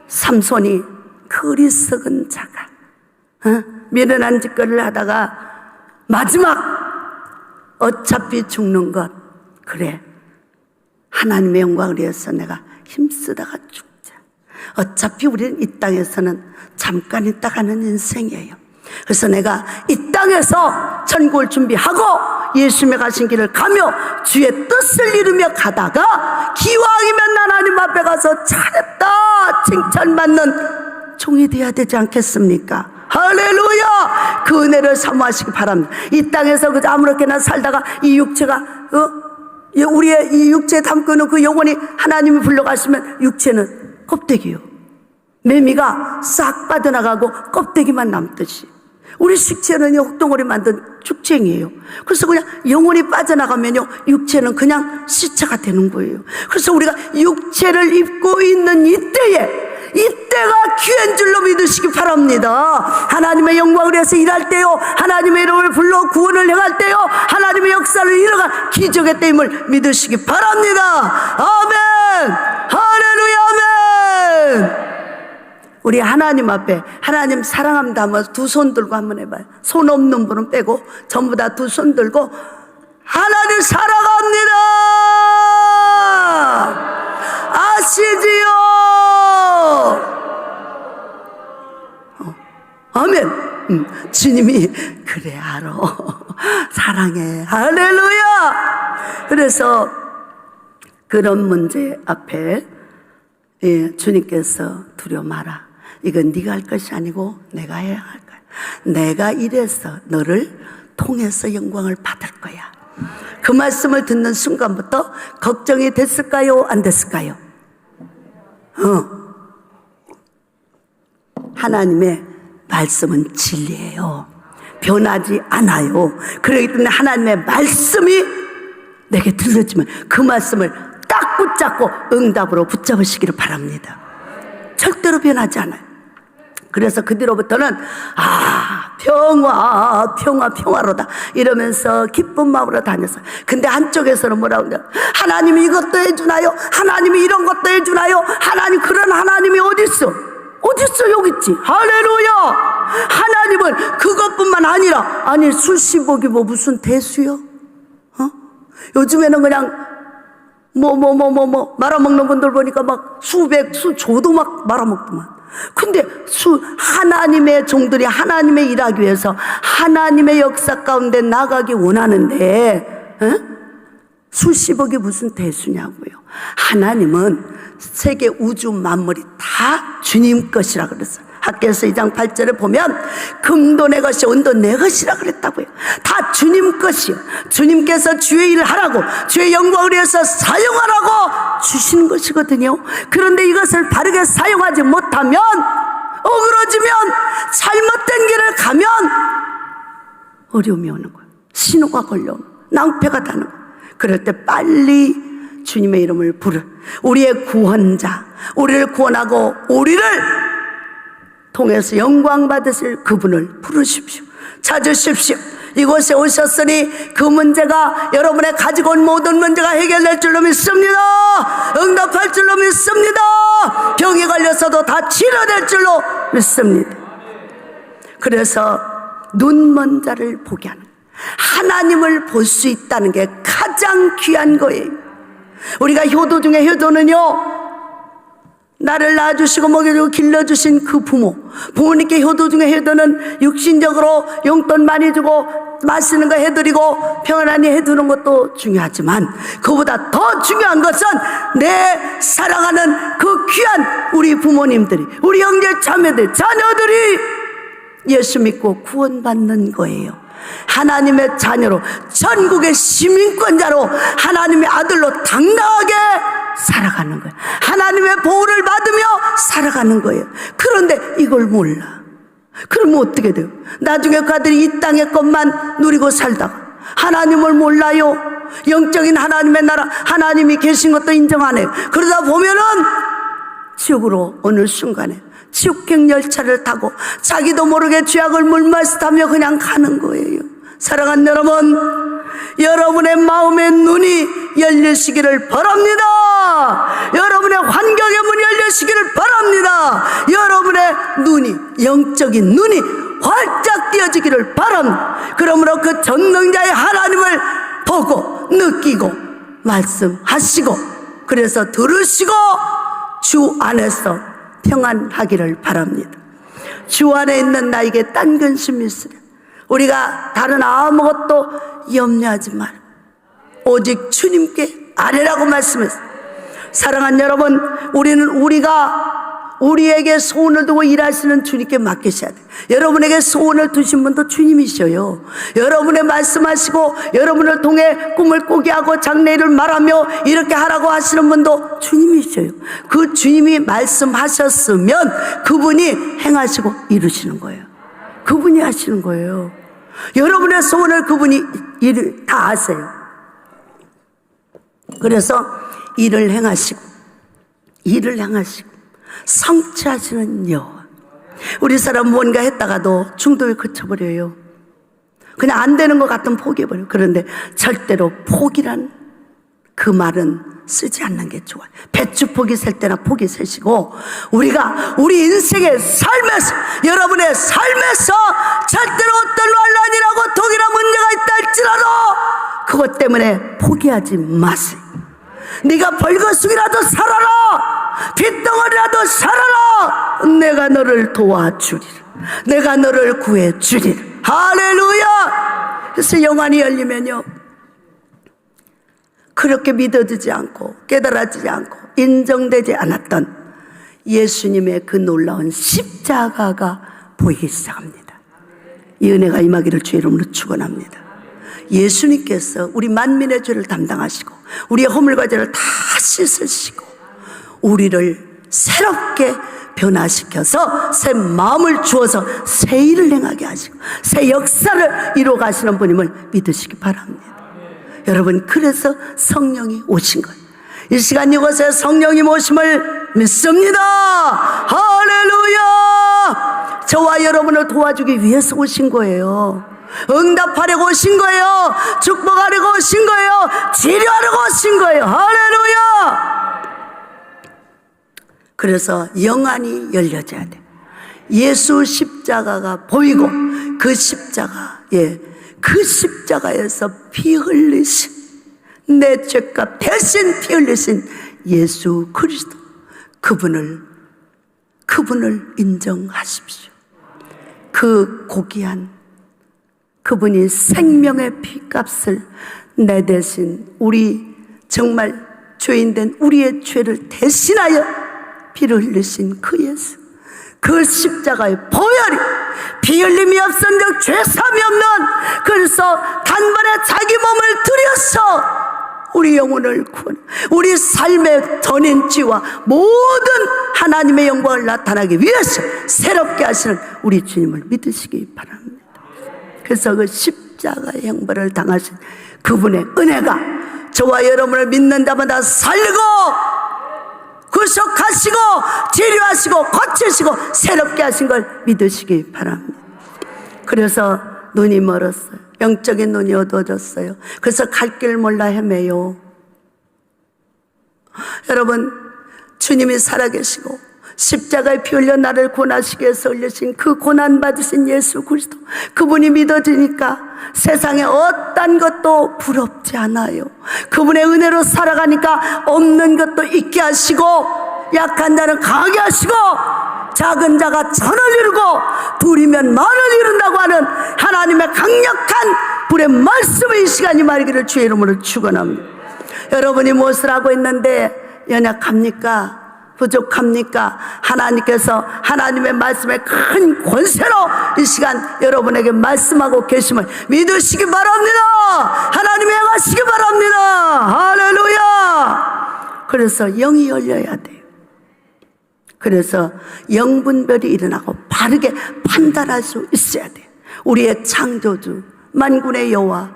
삼손이 그 어리석은 자가 미련한 짓거리를 하다가 마지막 어차피 죽는 것, 그래 하나님의 영광을 위해서 내가 힘쓰다가 죽자. 어차피 우리는 이 땅에서는 잠깐 있다 가는 인생이에요. 그래서 내가 이 땅에서 천국을 준비하고 예수님의 가신 길을 가며 주의 뜻을 이루며 가다가 기왕이면 하나님 앞에 가서 잘했다 칭찬받는 종이 되어야 되지 않겠습니까? 할렐루야. 그 은혜를 사모하시기 바랍니다. 이 땅에서 그저 아무렇게나 살다가 이 육체가 우리의 이 육체에 담고 있는 그 영혼이 하나님이 불러가시면 육체는 껍데기요, 매미가 싹 빠져나가고 껍데기만 남듯이 우리 식체는 혹덩어리 만든 죽쟁이에요. 그래서 그냥 영혼이 빠져나가면요 육체는 그냥 시체가 되는 거예요. 그래서 우리가 육체를 입고 있는 이때가 기회인 줄로 믿으시기 바랍니다. 하나님의 영광을 위해서 일할 때요, 하나님의 이름을 불러 구원을 행할 때요, 하나님의 역사를 이뤄가 기적의 때임을 믿으시기 바랍니다. 아멘. 할렐루야. 아멘. 우리 하나님 앞에 하나님 사랑합니다 하면서 두 손 들고 한번 해봐요. 손 없는 분은 빼고 전부 다 두 손 들고 하나님 사랑합니다 아시지요? 아멘. 주님이 그래 알아 사랑해. 할렐루야. 그래서 그런 문제 앞에 주님께서 두려워 마라. 이건 네가 할 것이 아니고 내가 해야 할 거야. 내가 이래서 너를 통해서 영광을 받을 거야. 그 말씀을 듣는 순간부터 걱정이 됐을까요? 안 됐을까요? 하나님의 말씀은 진리예요. 변하지 않아요. 그렇기 때문에 하나님의 말씀이 내게 들려지면 그 말씀을 딱 붙잡고 응답으로 붙잡으시기를 바랍니다. 절대로 변하지 않아요. 그래서 그 뒤로부터는 평화로다 이러면서 기쁜 마음으로 다녔어요. 근데 한쪽에서는 뭐라고 하냐, 하나님이 이것도 해주나요? 하나님이 이런 것도 해주나요? 하나님, 그런 하나님이 어딨어? 여기 있지. 할렐루야. 하나님은 그것뿐만 아니라, 아니 수십억이 뭐 무슨 대수요? 요즘에는 그냥 말아먹는 분들 보니까 막 수조도 막 말아먹더만. 근데 하나님의 종들이 하나님의 일하기 위해서 하나님의 역사 가운데 나가기 원하는데, 수십억이 무슨 대수냐고요. 하나님은 세계 우주 만물이 다 주님 것이라 그랬어요. 학개서 2장 8절에 보면 금도 내 것이 은도 내 것이라 그랬다고요. 다 주님 것이요. 주님께서 주의 일을 하라고, 주의 영광을 위해서 사용하라고 주시는 것이거든요. 그런데 이것을 바르게 사용하지 못하면, 어그러지면, 잘못된 길을 가면 어려움이 오는 거예요. 신호가 걸려 낭패가 나는 거예요. 그럴 때 빨리 주님의 이름을 부르, 우리의 구원자, 우리를 구원하고 우리를 통해서 영광 받으실 그분을 부르십시오. 찾으십시오. 이곳에 오셨으니 그 문제가, 여러분의 가지고 온 모든 문제가 해결될 줄로 믿습니다. 응답할 줄로 믿습니다. 병이 걸려서도 다 치료될 줄로 믿습니다. 그래서 눈먼 자를 보게 하는, 하나님을 볼 수 있다는 게 가장 귀한 거예요. 우리가 효도 중에 효도는요, 나를 낳아주시고 먹여주고 길러주신 그 부모님께 효도 중에 효도는 육신적으로 용돈 많이 주고 맛있는 거 해드리고 평안히 해두는 것도 중요하지만, 그보다 더 중요한 것은 내 사랑하는 그 귀한 우리 부모님들이, 우리 형제 자매들, 자녀들이 예수 믿고 구원받는 거예요. 하나님의 자녀로, 전국의 시민권자로, 하나님의 아들로 당당하게 살아가는 거예요. 하나님의 보호를 받으며 살아가는 거예요. 그런데 이걸 몰라. 그러면 어떻게 돼요? 나중에 그들이 이 땅의 것만 누리고 살다가 하나님을 몰라요. 영적인 하나님의 나라, 하나님이 계신 것도 인정 안 해요. 그러다 보면은 지옥으로 어느 순간에 지옥행 열차를 타고 자기도 모르게 죄악을 물마시다며 그냥 가는 거예요. 사랑하는 여러분, 여러분의 마음의 눈이 열리시기를 바랍니다. 여러분의 환경의 문이 열리시기를 바랍니다. 여러분의 눈이, 영적인 눈이 활짝 띄어지기를 바랍니다. 그러므로 그 전능자의 하나님을 보고 느끼고 말씀하시고, 그래서 들으시고 주 안에서 평안하기를 바랍니다. 주 안에 있는 나에게 딴 근심이 있으랴. 우리가 다른 아무것도 염려하지 마라. 오직 주님께 아뢰라고 말씀했어요. 사랑하는 여러분, 우리에게 소원을 두고 일하시는 주님께 맡기셔야 돼요. 여러분에게 소원을 두신 분도 주님이셔요. 여러분의 말씀하시고 여러분을 통해 꿈을 꾸게 하고 장래일을 말하며 이렇게 하라고 하시는 분도 주님이셔요. 그 주님이 말씀하셨으면 그분이 행하시고 이루시는 거예요. 그분이 하시는 거예요. 여러분의 소원을 그분이 다 아세요. 그래서 일을 행하시고 성취하시는 여호와. 우리 사람 뭔가 했다가도 중도에 그쳐버려요. 그냥 안 되는 것 같으면 포기해버려요. 그런데 절대로 포기란 그 말은 쓰지 않는 게 좋아요. 배추 포기 셀 때나 포기 세시고, 우리가 우리 인생의 삶에서, 여러분의 삶에서 절대로 어떤 환난이라고 독이나 문제가 있다 할지라도 그것 때문에 포기하지 마세요. 네가 벌거숭이라도 살아라, 빗덩어리라도 살아라, 내가 너를 도와주리라, 내가 너를 구해주리라. 할렐루야. 그래서 영안이 열리면요, 그렇게 믿어지지 않고 깨달아지지 않고 인정되지 않았던 예수님의 그 놀라운 십자가가 보이기 시작합니다. 이 은혜가 임하기를 주의 이름으로 축원합니다. 예수님께서 우리 만민의 죄를 담당하시고 우리의 허물과 죄를 다 씻으시고 우리를 새롭게 변화시켜서 새 마음을 주어서 새 일을 행하게 하시고 새 역사를 이루어 가시는 분임을 믿으시기 바랍니다. 여러분, 그래서 성령이 오신 거예요. 이 시간 이곳에 성령님 오심을 믿습니다. 할렐루야. 저와 여러분을 도와주기 위해서 오신 거예요. 응답하려고 오신 거예요. 축복하려고 오신 거예요. 치료하려고 오신 거예요. 할렐루야. 그래서 영안이 열려져야 돼. 예수 십자가가 보이고 그 십자가에서 피 흘리신 내 죄값 대신 피 흘리신 예수 그리스도, 그분을 인정하십시오. 그 고귀한 그분이 생명의 피값을 내 대신, 우리 정말 죄인된 우리의 죄를 대신하여 피를 흘리신 그 예수, 그 십자가의 보혈이 피 흘림이 없은즉 죄삼이 없는, 그래서 단번에 자기 몸을 들여서 우리 영혼을 구원, 우리 삶의 전인지와 모든 하나님의 영광을 나타나기 위해서 새롭게 하시는 우리 주님을 믿으시기 바랍니다. 그래서 그 십자가의 형벌을 당하신 그분의 은혜가 저와 여러분을 믿는 자마다 살리고 구속하시고 치료하시고 고치시고 새롭게 하신 걸 믿으시기 바랍니다. 그래서 눈이 멀었어요. 영적인 눈이 어두워졌어요. 그래서 갈 길 몰라 헤매요. 여러분, 주님이 살아계시고 십자가에 피 흘려 나를 구원하시기 위해서 흘리신 그 고난 받으신 예수 그리스도, 그분이 믿어지니까 세상에 어떤 것도 부럽지 않아요. 그분의 은혜로 살아가니까 없는 것도 있게 하시고 약한 자는 강하게 하시고 작은 자가 천을 이루고 둘이면 만을 이룬다고 하는 하나님의 강력한 불의 말씀의 이 시간이 말기를 주의 이름으로 축원합니다. 여러분이 무엇을 하고 있는데 연약합니까? 부족합니까? 하나님께서 하나님의 말씀에 큰 권세로 이 시간 여러분에게 말씀하고 계심을 믿으시기 바랍니다. 하나님이 행하시기 바랍니다. 할렐루야. 그래서 영이 열려야 돼요. 그래서 영분별이 일어나고 바르게 판단할 수 있어야 돼요. 우리의 창조주 만군의 여호와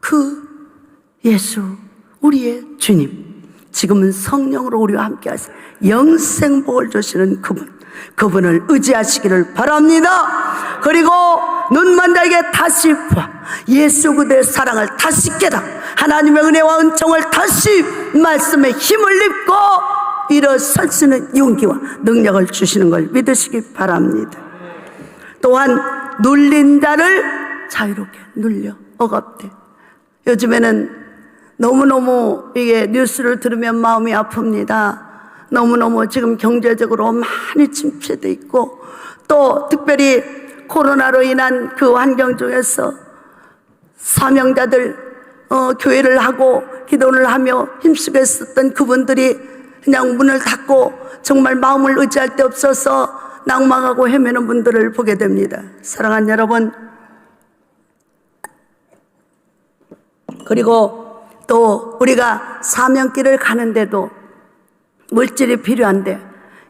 그 예수, 우리의 주님, 지금은 성령으로 우리와 함께 하시는 영생복을 주시는 그분을 의지하시기를 바랍니다. 그리고 눈먼 자에게 다시 봐, 예수 그대의 사랑을 다시 깨닫, 하나님의 은혜와 은총을 다시 말씀에 힘을 입고 일어설 수 있는 용기와 능력을 주시는 걸 믿으시기 바랍니다. 또한 눌린 자를 자유롭게 눌려 억압돼. 요즘에는 너무너무 이게 뉴스를 들으면 마음이 아픕니다. 너무너무 지금 경제적으로 많이 침체돼 있고, 또 특별히 코로나로 인한 그 환경 중에서 사명자들 교회를 하고 기도를 하며 힘쓰고 있었던 그분들이 그냥 문을 닫고 정말 마음을 의지할 데 없어서 낙망하고 헤매는 분들을 보게 됩니다. 사랑하는 여러분, 그리고 또 우리가 사명길을 가는데도 물질이 필요한데,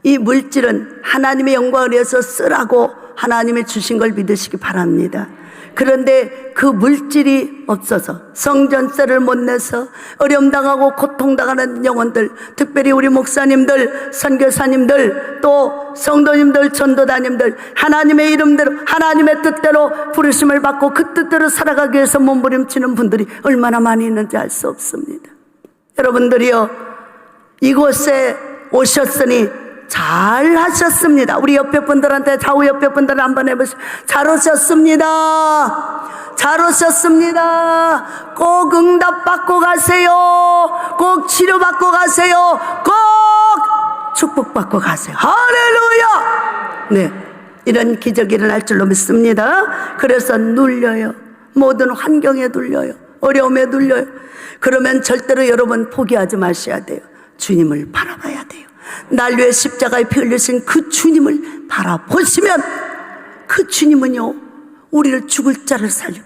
이 물질은 하나님의 영광을 위해서 쓰라고 하나님이 주신 걸 믿으시기 바랍니다. 그런데 그 물질이 없어서 성전세를 못 내서 어려움당하고 고통당하는 영혼들, 특별히 우리 목사님들, 선교사님들, 또 성도님들, 전도사님들, 하나님의 이름대로 하나님의 뜻대로 부르심을 받고 그 뜻대로 살아가기 위해서 몸부림치는 분들이 얼마나 많이 있는지 알 수 없습니다. 여러분들이요, 이곳에 오셨으니 잘 하셨습니다. 우리 옆에 분들한테, 좌우 옆에 분들 한번 해보시죠. 잘 오셨습니다. 잘 오셨습니다. 꼭 응답받고 가세요. 꼭 치료받고 가세요. 꼭 축복받고 가세요. 할렐루야. 네, 이런 기적이 일어날 줄로 믿습니다. 그래서 눌려요. 모든 환경에 눌려요. 어려움에 눌려요. 그러면 절대로 여러분 포기하지 마셔야 돼요. 주님을 바라봐야 돼요. 날 위해 십자가에 피 흘리신 그 주님을 바라보시면, 그 주님은요, 우리를 죽을 자를 살리고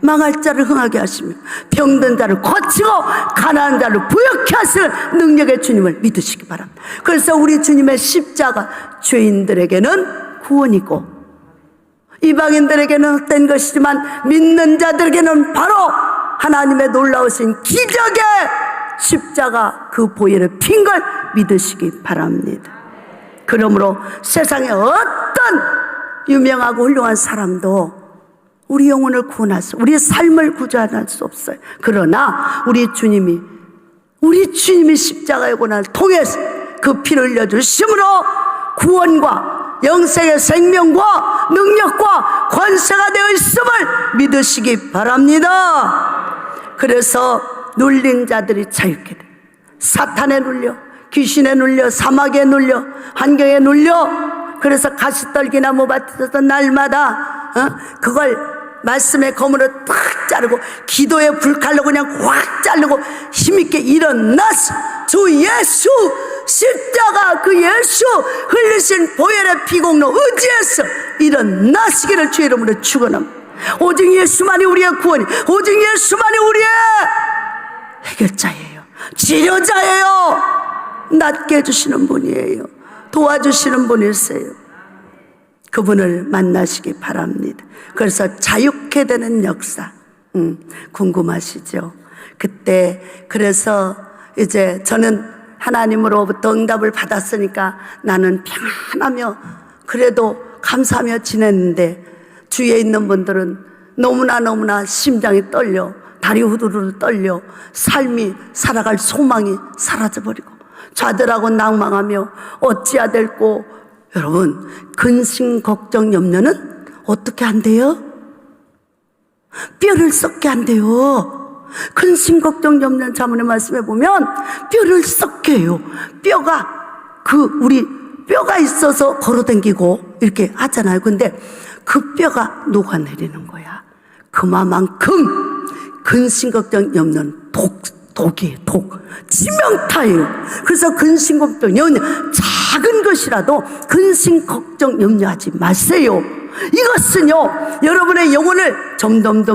망할 자를 흥하게 하시며 병든 자를 고치고 가난한 자를 부욕케 하시는 능력의 주님을 믿으시기 바랍니다. 그래서 우리 주님의 십자가 죄인들에게는 구원이고 이방인들에게는 헛된 것이지만 믿는 자들에게는 바로 하나님의 놀라우신 기적의 십자가 그 보혈의 핀 걸 믿으시기 바랍니다. 그러므로 세상에 어떤 유명하고 훌륭한 사람도 우리 영혼을 구원할 수, 우리 삶을 구원할 수 없어요. 그러나 우리 주님이 십자가의 고난을 통해서 그 피를 흘려주심으로 구원과 영생의 생명과 능력과 권세가 되어 있음을 믿으시기 바랍니다. 그래서 눌린 자들이 자유케 돼. 사탄에 눌려, 귀신에 눌려, 사막에 눌려, 환경에 눌려. 그래서 가시떨기나무 밭에서 날마다 그걸 말씀의 검으로 탁 자르고 기도의 불칼로 그냥 확 자르고 힘있게 일어나서 주 예수 십자가 그 예수 흘리신 보혈의 피공로 의지해서 일어나시기를 주의 이름으로 축원합니다. 오직 예수만이 우리의 구원이, 오직 예수만이 우리의 해결자예요. 치료자예요. 낫게 해주시는 분이에요. 도와주시는 분이세요. 그분을 만나시기 바랍니다. 그래서 자유케 되는 역사, 궁금하시죠? 그때 그래서 이제 저는 하나님으로부터 응답을 받았으니까 나는 평안하며 그래도 감사하며 지냈는데, 주위에 있는 분들은 너무나 심장이 떨려, 다리 후두루 떨려, 삶이 살아갈 소망이 사라져버리고 좌절하고 낭망하며 어찌해야 될꼬. 여러분, 근심 걱정 염려는 어떻게 한대요? 뼈를 썩게 한대요. 근심 걱정 염려는 자문의 말씀에 보면 뼈를 썩게 해요. 뼈가 우리 뼈가 있어서 걸어다니고 이렇게 하잖아요. 근데 그 뼈가 녹아내리는 거야. 그만큼 근심 걱정 염려는 독이에요. 치명타예요. 그래서 근심 걱정 염려, 작은 것이라도 근심 걱정 염려하지 마세요. 이것은요, 여러분의 영혼을 점점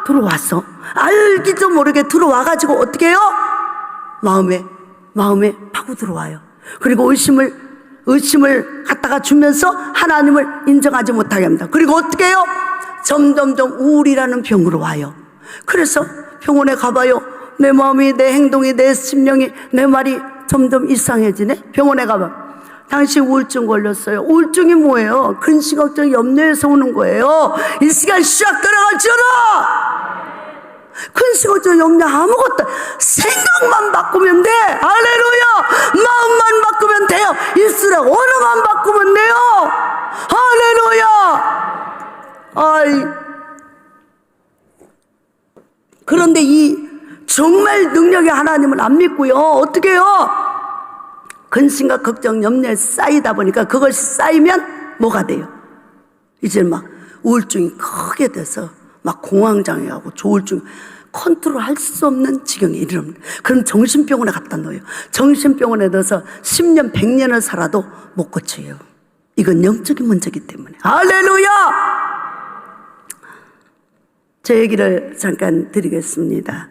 들어와서 알기도 모르게 들어와가지고 어떻게 해요? 마음에 파고 들어와요. 그리고 의심을 갖다가 주면서 하나님을 인정하지 못하게 합니다. 그리고 어떻게 해요? 점점 우울이라는 병으로 와요. 그래서 병원에 가봐요. 내 마음이, 내 행동이, 내 심령이, 내 말이 점점 이상해지네. 병원에 가봐. 당신 우울증 걸렸어요. 우울증이 뭐예요? 근심 걱정 염려에서 오는 거예요. 이 시간 샥 들어갈지어다. 근심 걱정 염려 아무것도, 생각만 바꾸면 돼. 할렐루야. 마음만 바꾸면 돼요. 입술에 언어만 바꾸면 돼요. 할렐루야. 그런데 이 정말 능력의 하나님을 안 믿고요, 어떻게 해요? 근심과 걱정 염려에 쌓이다 보니까 그것이 쌓이면 뭐가 돼요? 이제 막 우울증이 크게 돼서 막 공황장애하고 조울증, 컨트롤할 수 없는 지경에 이르릅니다. 그럼 정신병원에 갖다 놓아요. 정신병원에 넣어서 10년 100년을 살아도 못 고쳐요. 이건 영적인 문제이기 때문에. 할렐루야. 제 얘기를 잠깐 드리겠습니다.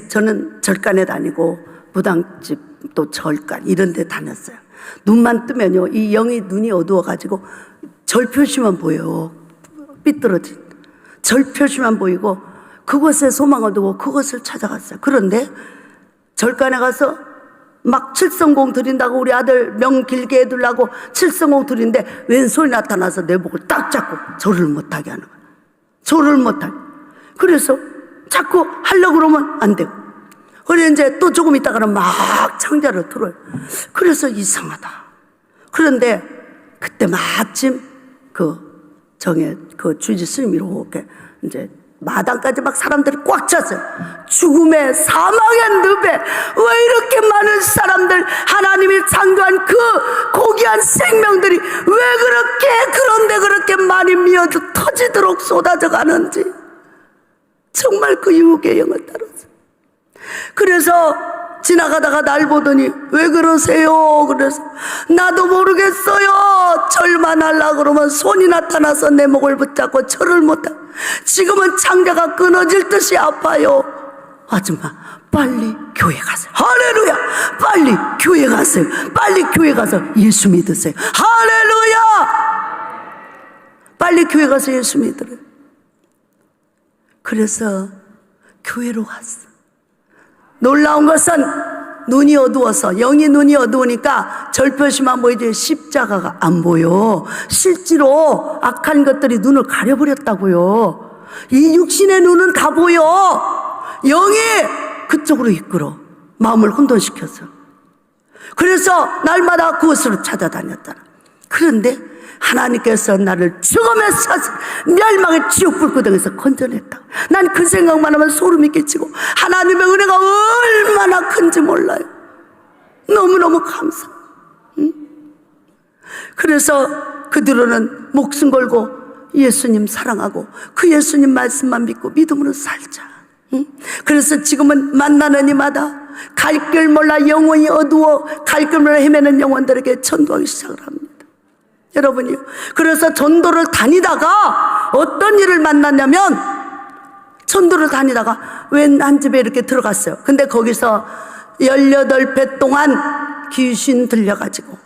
저는 절간에 다니고 무당집 또 절간 이런 데 다녔어요. 눈만 뜨면요, 이 영이 눈이 어두워가지고 절 표시만 보여요. 삐뚤어진 절 표시만 보이고 그곳에 소망을 두고 그것을 찾아갔어요. 그런데 절간에 가서 막 칠성공 드린다고 우리 아들 명 길게 해두려고 칠성공 드리는데 왼손이 나타나서 내 목을 딱 잡고 절을 못하게 하는 거예요. 절을 못하게. 그래서 자꾸 하려고 그러면 안 되고, 그래 이제 또 조금 있다가는 막 창자를 틀어요. 그래서 이상하다. 그런데 그때 마침 주지 스님이 이렇게 이제 마당까지 막 사람들이 꽉 찼어요. 죽음의 사망의 늪에 왜 이렇게 많은 사람들, 하나님이 창조한 그 고귀한 생명들이 왜 그런데 그렇게 많이 미어져 터지도록 쏟아져 가는지, 정말 그 유혹의 영을 따랐어요. 그래서 지나가다가 날 보더니 왜 그러세요? 그래서 나도 모르겠어요. 절만 하려고 그러면 손이 나타나서 내 목을 붙잡고 절을 못하고 지금은 창자가 끊어질 듯이 아파요. 아줌마, 빨리 교회 가세요. 할렐루야. 빨리 교회 가세요. 빨리 교회 가서 예수 믿으세요. 할렐루야. 빨리 교회 가서 예수 믿으래요. 그래서 교회로 갔어. 놀라운 것은 눈이 어두워서, 영이 눈이 어두우니까 절표시만 보이지 십자가가 안 보여. 실제로 악한 것들이 눈을 가려버렸다고요. 이 육신의 눈은 다 보여. 영이 그쪽으로 이끌어 마음을 혼돈시켜서. 그래서 날마다 그곳으로 찾아다녔잖아. 그런데 하나님께서 나를 죽음에서 멸망의 지옥 불구덩이에서 건져냈다. 난 그 생각만 하면 소름이 끼치고 하나님의 은혜가 얼마나 큰지 몰라요. 너무너무 감사. 그래서 그들은 목숨 걸고 예수님 사랑하고 그 예수님 말씀만 믿고 믿음으로 살자. 그래서 지금은 만나는 이마다 갈 길 몰라 영혼이 어두워 갈 길 몰라 헤매는 영혼들에게 전도하기 시작을 합니다. 여러분이요. 그래서 전도를 다니다가 어떤 일을 만났냐면 전도를 다니다가 웬 한 집에 이렇게 들어갔어요. 근데 거기서 18배 동안 귀신 들려가지고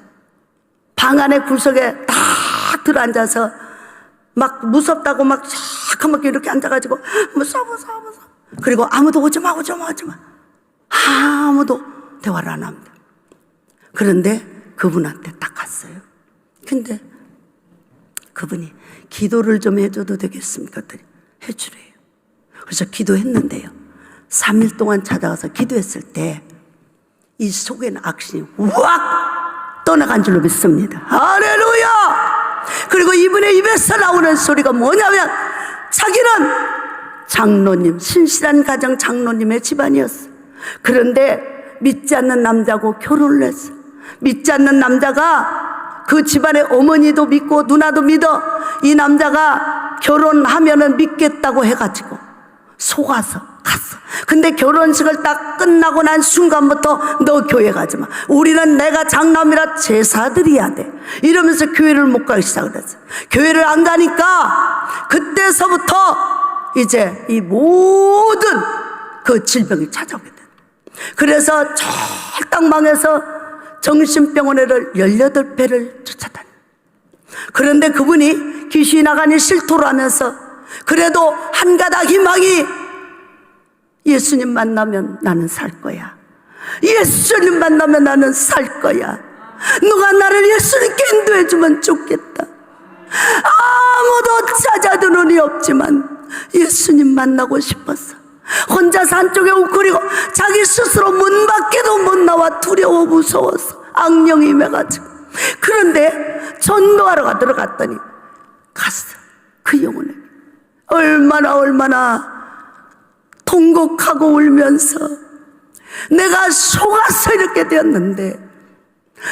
방 안에 구석에 딱 들어앉아서 막 무섭다고 막 시커멓게 이렇게 앉아가지고 무서워. 그리고 아무도 오지마. 아무도 대화를 안 합니다. 그런데 그분한테 딱 갔어요. 근데 그분이 기도를 좀 해줘도 되겠습니까? 그랬더니 해주래요. 그래서 기도했는데요. 3일 동안 찾아가서 기도했을 때 이 속에는 악신이 우악 떠나간 줄로 믿습니다. 할렐루야! 그리고 이분의 입에서 나오는 소리가 뭐냐면 자기는 장로님, 신실한 가정 장로님의 집안이었어. 그런데 믿지 않는 남자하고 결혼을 했어. 믿지 않는 남자가 그 집안의 어머니도 믿고 누나도 믿어. 이 남자가 결혼하면은 믿겠다고 해가지고 속아서 갔어. 근데 결혼식을 딱 끝나고 난 순간부터 너 교회 가지 마. 우리는 내가 장남이라 제사 드려야 돼. 이러면서 교회를 못 가기 시작을 했어. 교회를 안 가니까 그때서부터 이제 이 모든 그 질병이 찾아오게 돼. 그래서 쫄딱 망해서 정신병원에를 18배를 쫓아다녀. 그런데 그분이 귀신이 나가니 실토를 하면서 그래도 한 가닥 희망이 예수님 만나면 나는 살 거야. 예수님 만나면 나는 살 거야. 누가 나를 예수님께 인도해 주면 좋겠다. 아무도 찾아도 눈이 없지만 예수님 만나고 싶었어. 혼자서 한쪽에 웅크리고 자기 스스로 문 밖에도 못 나와 두려워 무서워서 악령이 임해가지고. 그런데 전도하러 들어갔더니 갔어. 그 영혼에게 얼마나 통곡하고 울면서 내가 속아서 이렇게 되었는데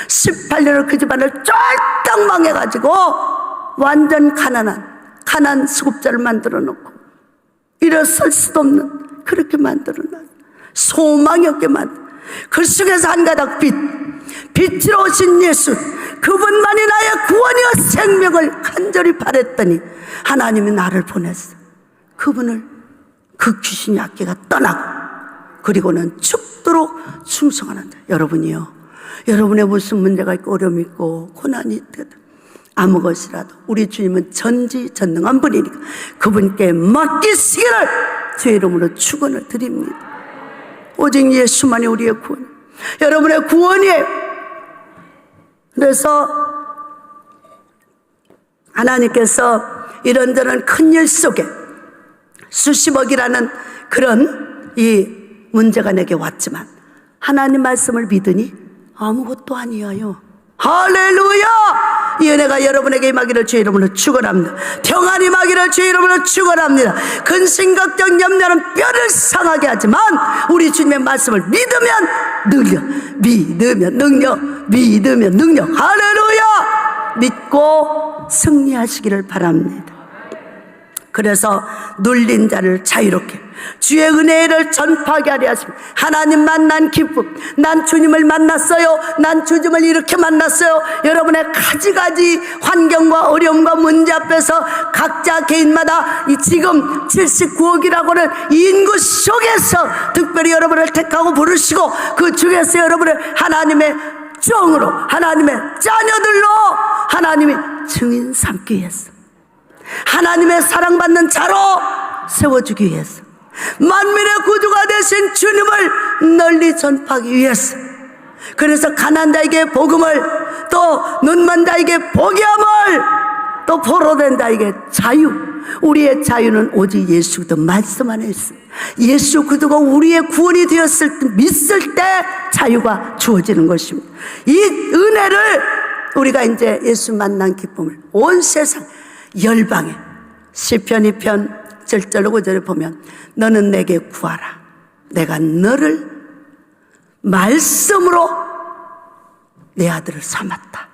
18년을 그 집안을 쫄딱 망해가지고 완전 가난한 수급자를 만들어 놓고 일어설 수도 없는 그렇게 만들어놨어. 소망이 없게 만들어. 그 속에서 한 가닥 빛으로 오신 예수, 그분만이 나의 구원이요 생명을 간절히 바랬더니 하나님이 나를 보냈어. 그분을 그 귀신이 악기가 떠나고 그리고는 죽도록 충성하는 자. 여러분이요, 여러분의 무슨 문제가 있고 어려움이 있고 고난이 있거든 아무 것이라도 우리 주님은 전지전능한 분이니까 그분께 맡기시기를 주의 이름으로 축원을 드립니다. 오직 예수만이 우리의 구원, 여러분의 구원이에요. 그래서 하나님께서 이런저런 큰일 속에 수십억이라는 그런 이 문제가 내게 왔지만 하나님 말씀을 믿으니 아무것도 아니에요. 할렐루야! 이 은혜가 여러분에게 임하기를 주의 이름으로 축원합니다. 평안이 임하기를 주의 이름으로 축원합니다. 근심 걱정 염려는 뼈를 상하게 하지만 우리 주님의 말씀을 믿으면 능력. 할렐루야! 믿고 승리하시기를 바랍니다. 그래서 눌린 자를 자유롭게 주의 은혜를 전파하게 하려 하십니다. 하나님 만난 기쁨, 난 주님을 만났어요, 난 주님을 이렇게 만났어요. 여러분의 가지가지 환경과 어려움과 문제 앞에서 각자 개인마다 이 지금 79억이라고는 인구 속에서 특별히 여러분을 택하고 부르시고 그 중에서 여러분을 하나님의 종으로, 하나님의 자녀들로 하나님이 증인 삼기 위해서, 하나님의 사랑받는 자로 세워주기 위해서, 만민의 구주가 되신 주님을 널리 전파하기 위해서, 그래서 가난한 자에게 복음을, 또 눈먼 자에게 복이함을, 또 포로된 자에게 자유. 우리의 자유는 오직 예수 그리스도 말씀 안에 있습니다. 예수 그리스도가 우리의 구원이 되었을 때, 믿을 때 자유가 주어지는 것입니다. 이 은혜를 우리가 이제 예수 만난 기쁨을 온 세상 열방에 시편 2편 7절 5절에 보면 너는 내게 구하라. 내가 너를 말씀으로 내 아들을 삼았다.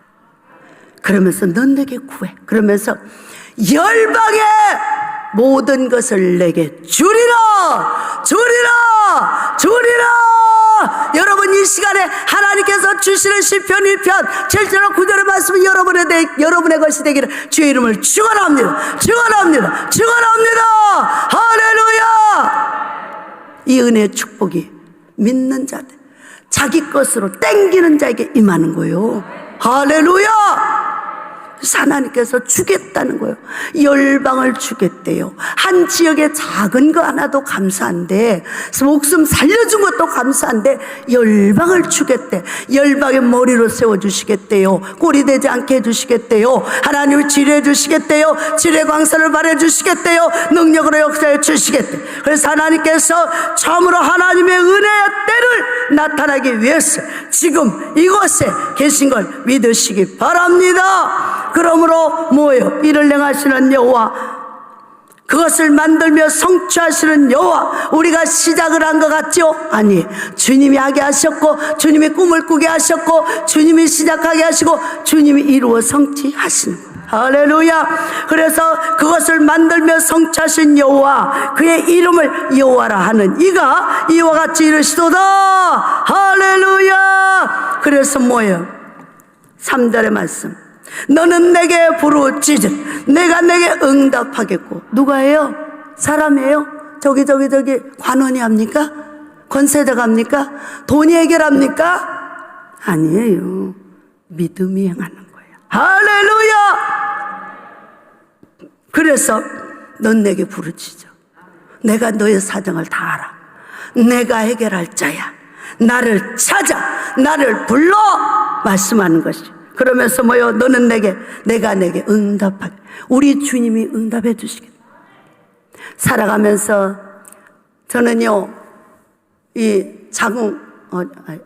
그러면서 넌 내게 구해. 그러면서 열방의 모든 것을 내게 주리라, 주리라, 주리라. 여러분 이 시간에 하나님께서 주시는 시편 1편 7절 9절의 말씀은 여러분의 것이 되기를 주의 이름을 축원합니다. 축원합니다. 축원합니다. 할렐루야. 이 은혜의 축복이 믿는 자들, 자기 것으로 땡기는 자에게 임하는 거예요. 할렐루야. 하나님께서 주겠다는 거예요. 열방을 주겠대요. 한 지역의 작은 거 하나도 감사한데, 목숨 살려준 것도 감사한데 열방을 주겠대. 열방의 머리로 세워주시겠대요. 꼴이 되지 않게 해주시겠대요. 하나님을 치료해 주시겠대요. 치료의 광선을 발해 주시겠대요. 능력으로 역사해 주시겠대요. 그래서 하나님께서 처음으로 하나님의 은혜의 때를 나타나기 위해서 지금 이곳에 계신 걸 믿으시기 바랍니다. 그러므로 뭐예요? 이를 행하시는 여호와, 그것을 만들며 성취하시는 여호와. 우리가 시작을 한 것 같죠? 아니, 주님이 하게 하셨고, 주님이 꿈을 꾸게 하셨고, 주님이 시작하게 하시고, 주님이 이루어 성취하시는 거예요. 할렐루야. 그래서 그것을 만들며 성취하신 여호와, 그의 이름을 여호와라 하는 이가 이와 같이 이르시도다. 할렐루야. 그래서 뭐예요? 3절의 말씀, 너는 내게 부르짖으 내가 내게 응답하겠고. 누가 해요? 사람이에요? 저기 관원이 합니까? 권세자가 합니까? 돈이 해결합니까? 아니에요. 믿음이 행하는 거예요. 할렐루야. 그래서 넌 내게 부르짖어. 내가 너의 사정을 다 알아. 내가 해결할 자야. 나를 찾아, 나를 불러 말씀하는 것이. 그러면서 뭐요? 너는 내게, 내가 내게 응답하게. 우리 주님이 응답해 주시겠다. 살아가면서 저는요, 이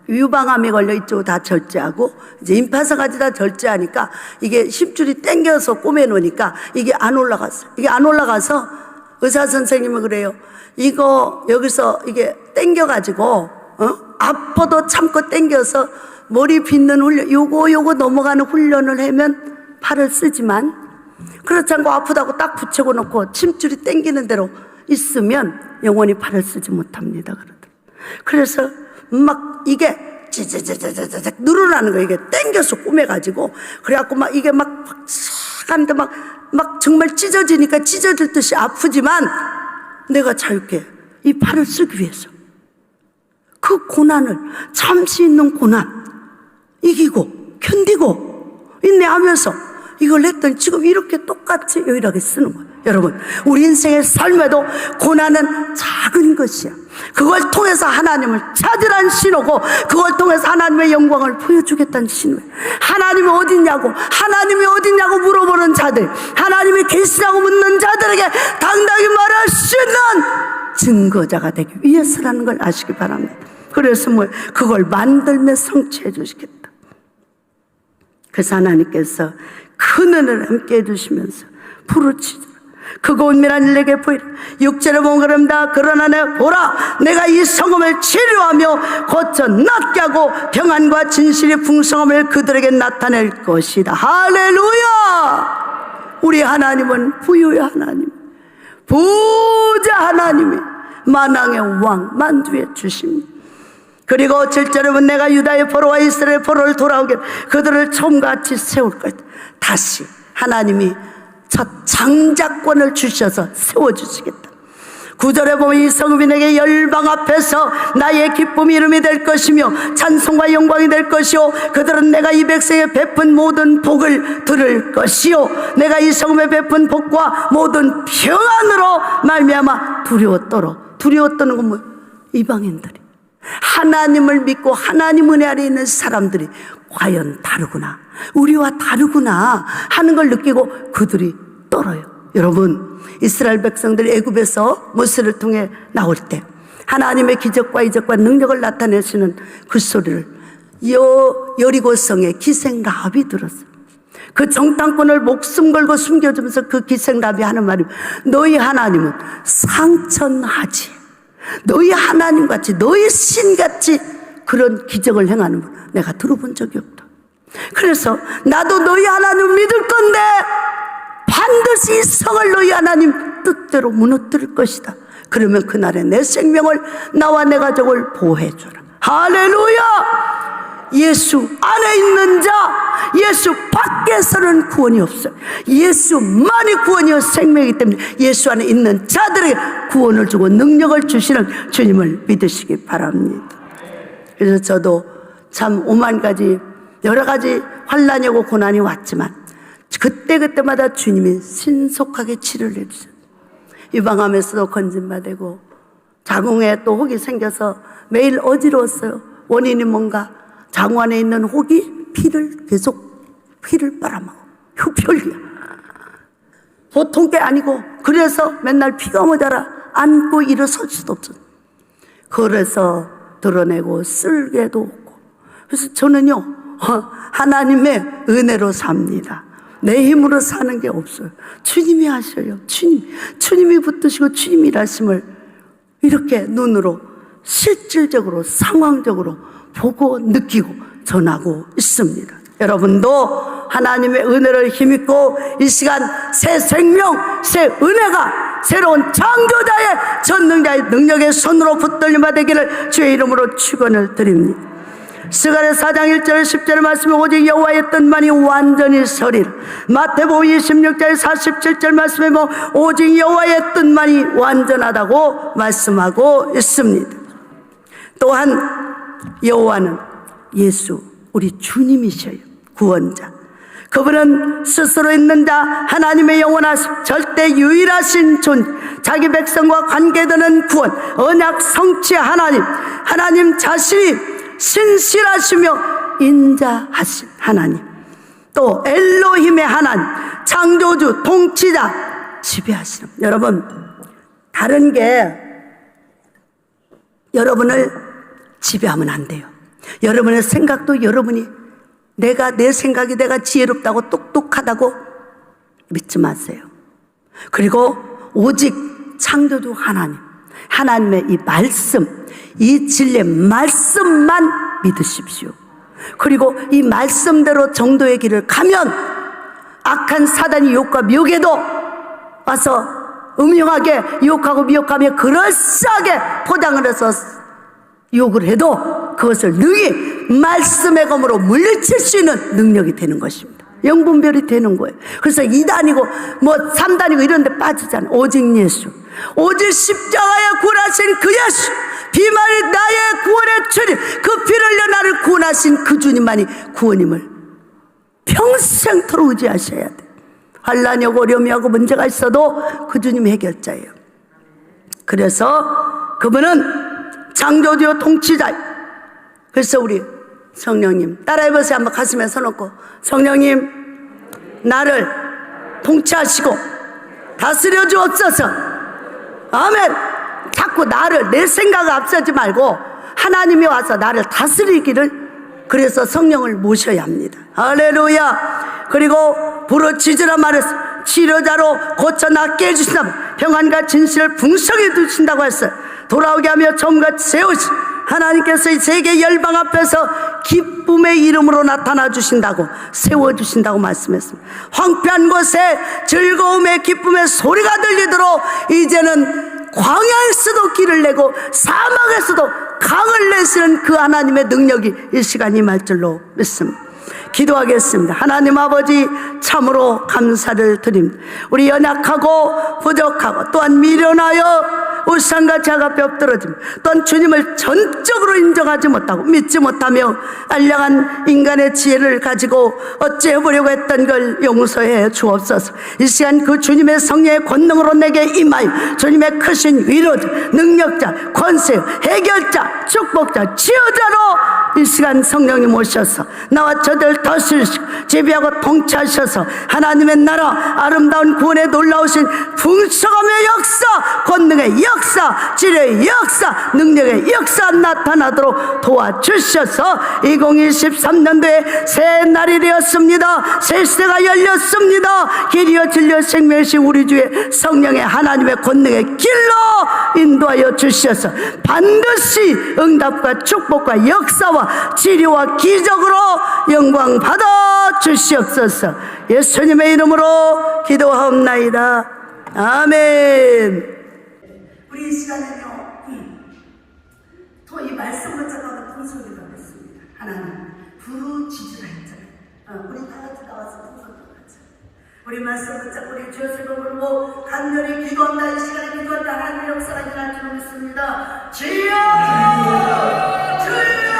유방암이 걸려 이쪽으로 다 절제하고, 이제 임파서까지 다 절제하니까 이게 힘줄이 당겨서 꼬매놓으니까 이게 안 올라갔어요. 이게 안 올라가서 의사 선생님은 그래요. 이거 여기서 이게 당겨가지고, 아파도 참고 당겨서 머리 빗는 훈련, 요거 넘어가는 훈련을 하면 팔을 쓰지만, 그렇지 않고 아프다고 딱 붙여고 놓고 침줄이 당기는 대로 있으면 영원히 팔을 쓰지 못합니다. 그래서 막 이게 찌찌찌찌찌찌 늘어나는 거예요. 이게 당겨서 꼬매가지고. 그래갖고 막 이게 막 하는데 막 정말 찢어지니까 찢어질 듯이 아프지만 내가 자유롭게 이 팔을 쓰기 위해서 그 고난을, 잠시 있는 고난 이기고 견디고 인내하면서 이걸 했더니 지금 이렇게 똑같이 유일하게 쓰는 거예요. 여러분, 우리 인생의 삶에도 고난은 작은 것이야. 그걸 통해서 하나님을 찾으라는 신호고, 그걸 통해서 하나님의 영광을 보여주겠다는 신호예요. 하나님이 어딨냐고 물어보는 자들, 하나님이 계시라고 묻는 자들에게 당당히 말할 수 있는 증거자가 되기 위해서라는 걸 아시기 바랍니다. 그래서 그걸 만들며 성취해 주시겠다. 그래서 하나님께서 큰 은혜를 함께 해주시면서 부르짖으라. 그거 은밀한 일 내게 보이라. 6절에 보면 그럽니다. 그러나 내가 보라, 내가 이 성읍을 치료하며 고쳐 낫게 하고 평안과 진실의 풍성함을 그들에게 나타낼 것이다. 할렐루야. 우리 하나님은 부유의 하나님, 부자 하나님이 만왕의 왕, 만주의 주십니다. 그리고 7절에 보면 내가 유다의 포로와 이스라엘의 포로를 돌아오게 그들을 처음같이 세울 것이다. 다시 하나님이 첫 장자권을 주셔서 세워주시겠다. 9절에 보면 이 성읍이 내게 열방 앞에서 나의 기쁨 이름이 될 것이며 찬송과 영광이 될 것이요 그들은 내가 이 백성에 베푼 모든 복을 들을 것이요 내가 이 성읍에 베푼 복과 모든 평안으로 말미암아 두려워 떠는 건 뭐예요? 이방인들이 하나님을 믿고 하나님 은혜 아래 있는 사람들이 과연 다르구나, 우리와 다르구나 하는 걸 느끼고 그들이 떨어요. 여러분, 이스라엘 백성들이 애굽에서 모세를 통해 나올 때 하나님의 기적과 이적과 능력을 나타내시는 그 소리를 여리고성에 기생 라합이 들었어요. 그 정탐꾼을 목숨 걸고 숨겨주면서 그 기생 라합이 하는 말이, 너희 하나님은 상천하지, 너희 하나님같이, 너희 신같이 그런 기적을 행하는 분 내가 들어본 적이 없다. 그래서 나도 너희 하나님 믿을 건데 반드시 이 성을 너희 하나님 뜻대로 무너뜨릴 것이다. 그러면 그날에 내 생명을, 나와 내 가족을 보호해줘라. 할렐루야! 예수 안에 있는 자, 예수 밖에서는 구원이 없어요. 예수만이 구원이요 생명이기 때문에 예수 안에 있는 자들에게 구원을 주고 능력을 주시는 주님을 믿으시기 바랍니다. 그래서 저도 참 오만 가지 여러 가지 환난이 오고 고난이 왔지만 그때마다 주님이 신속하게 치료를 해주셨어요. 유방암에서도 건진받고 자궁에 또 혹이 생겨서 매일 어지러웠어요. 원인이 뭔가? 자궁 안에 있는 혹이 피를 빨아먹어. 흡혈이야. 보통 게 아니고, 그래서 맨날 피가 모자라 앉고 일어설 수도 없어. 그래서 드러내고 쓸개도 없고. 그래서 저는요, 하나님의 은혜로 삽니다. 내 힘으로 사는 게 없어요. 주님이 하셔요. 주님이 붙드시고 주님이 일하심을 이렇게 눈으로 실질적으로 상황적으로 보고 느끼고 전하고 있습니다. 여러분도 하나님의 은혜를 힘입고 이 시간 새 생명, 새 은혜가 새로운 창조자의 전능자의 능력의 손으로 붙들림받 되기를 주의 이름으로 축원을 드립니다. 스가랴 4장 1절 10절 말씀에 오직 여호와의 뜻만이 완전히 서리라. 마태복음 26장 47절 말씀에 오직 여호와의 뜻만이 완전하다고 말씀하고 있습니다. 또한 여호와는 예수, 우리 주님이셔요. 구원자. 그분은 스스로 있는 자, 하나님의 영원하신 절대 유일하신 존재, 자기 백성과 관계되는 구원, 언약 성취 하나님 자신이 신실하시며 인자하신 하나님, 또 엘로힘의 하나님, 창조주, 통치자, 지배하시는. 여러분, 다른 게 여러분을 지배하면 안 돼요. 여러분의 생각도 내 생각이 내가 지혜롭다고 똑똑하다고 믿지 마세요. 그리고 오직 창조주 하나님의 이 말씀, 이 진리의 말씀만 믿으십시오. 그리고 이 말씀대로 정도의 길을 가면 악한 사단이 유혹과 미혹에도 와서 음흉하게 유혹하고 미혹하며 그럴싸하게 포장을 해서 유혹을 해도 그것을 능히 말씀의 검으로 물리칠 수 있는 능력이 되는 것입니다. 영분별이 되는 거예요. 그래서 2단이고 3단이고 이런 데 빠지잖아요. 오직 예수, 오직 십자가에 구원하신 그 예수, 비만이 나의 구원의 주님, 그 피를 흘려 나를 구원하신 그 주님만이 구원임을 평생토록 의지하셔야 돼요. 환난이 오고 어려움이 오고 문제가 있어도 그 주님이 해결자예요. 그래서 그분은 창조주요 통치자. 그래서 우리 성령님 따라해보세요. 한번 가슴에 서놓고, 성령님 나를 통치하시고 다스려 주옵소서. 아멘. 자꾸 내 생각을 앞서지 말고 하나님이 와서 나를 다스리기를, 그래서 성령을 모셔야 합니다. 할렐루야. 그리고 부르짖으라 말했어. 치료자로 고쳐 낫게 해주신다. 평안과 진실을 풍성히 두신다고 했어요. 돌아오게 하며 처음같이 세우시. 하나님께서 이 세계 열방 앞에서 기쁨의 이름으로 나타나 주신다고, 세워주신다고 말씀했습니다. 황폐한 곳에 즐거움의 기쁨의 소리가 들리도록 이제는 광야에서도 길을 내고 사막에서도 강을 내시는 그 하나님의 능력이 이 시간 임할 줄로 믿습니다. 기도하겠습니다. 하나님 아버지, 참으로 감사를 드립니다. 우리 연약하고 부족하고 또한 미련하여 울산과 작 앞에 엎드러짐, 또한 주님을 전적으로 인정하지 못하고 믿지 못하며 알량한 인간의 지혜를 가지고 어찌해보려고 했던 걸 용서해 주옵소서. 이 시간 그 주님의 성령의 권능으로 내게 임하여 주님의 크신 위로자, 능력자, 권세, 해결자, 축복자, 치유자로 이 시간 성령님 오셔서 나와 저들 다스리시고 제비하고 통치하셔서 하나님의 나라 아름다운 구원에 놀라우신 풍성함의 역사, 권능의 역사, 지혜의 역사, 능력의 역사 나타나도록 도와주셔서 2023년도에 새 날이 되었습니다. 새 시대가 열렸습니다. 길이여 진리여 생명이신 우리 주의 성령의 하나님의 권능의 길로 인도하여 주셔서 반드시 응답과 축복과 역사와 치료와 기적으로 영광 받아 주시옵소서. 예수님의 이름으로 기도하옵나이다. 아멘. 우리 이 시간에는요, 또 이 말씀 붙잡아서 통성기도 하겠습니다. 하나님, 부르짖으라 했잖아요. 우리 다 같이 나와서 통성기도 하자. 우리 말씀 붙잡고 우리 주여 세범을 보고 간절히 기도한다. 이 시간에 기도한다. 하나님의 역사가 일어날 줄 믿습니다. 주여! 주여!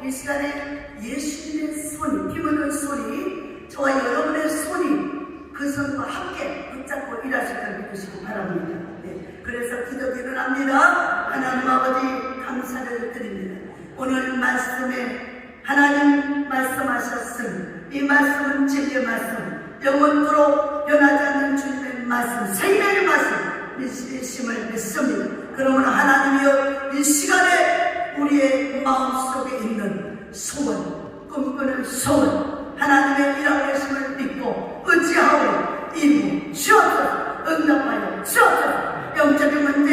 이 시간에 예수님의 손이, 피묻은 손이, 저와 여러분의 손이 그 손과 함께 붙잡고 일하실 걸 믿으시기 바랍니다. 네, 그래서 기적이 일어납니다. 하나님 아버지 감사를 드립니다. 오늘 말씀에 하나님 말씀하셨음, 이 말씀은 진리의 말씀, 영원토록 변하지 않는 주님의 말씀, 생명의 말씀, 믿으심을 믿습니다. 그러므로 하나님이여, 이 시간에 우리의 마음속에 있는 소원, 꿈꾸는 소원, 하나님의 일하고 계심을 믿고 의지하오 이루 주옵소서. 응답하여 주옵소서. 영적인 문제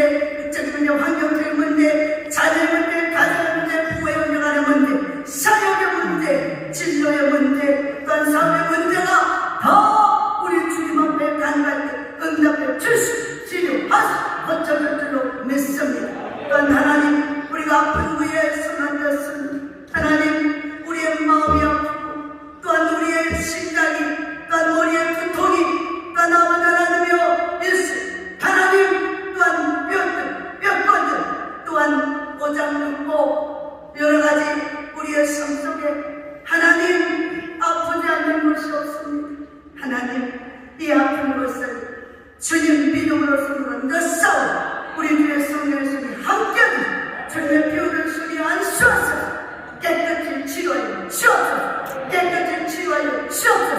것을 주님 믿음으로 손으로 넣사오. 우리 주의 성령의 손이 함께하니 주님의 피오는 손이 안수하소서. 깨끗이 치료하여 주옵소서. 깨끗이 치료하여 주옵소서.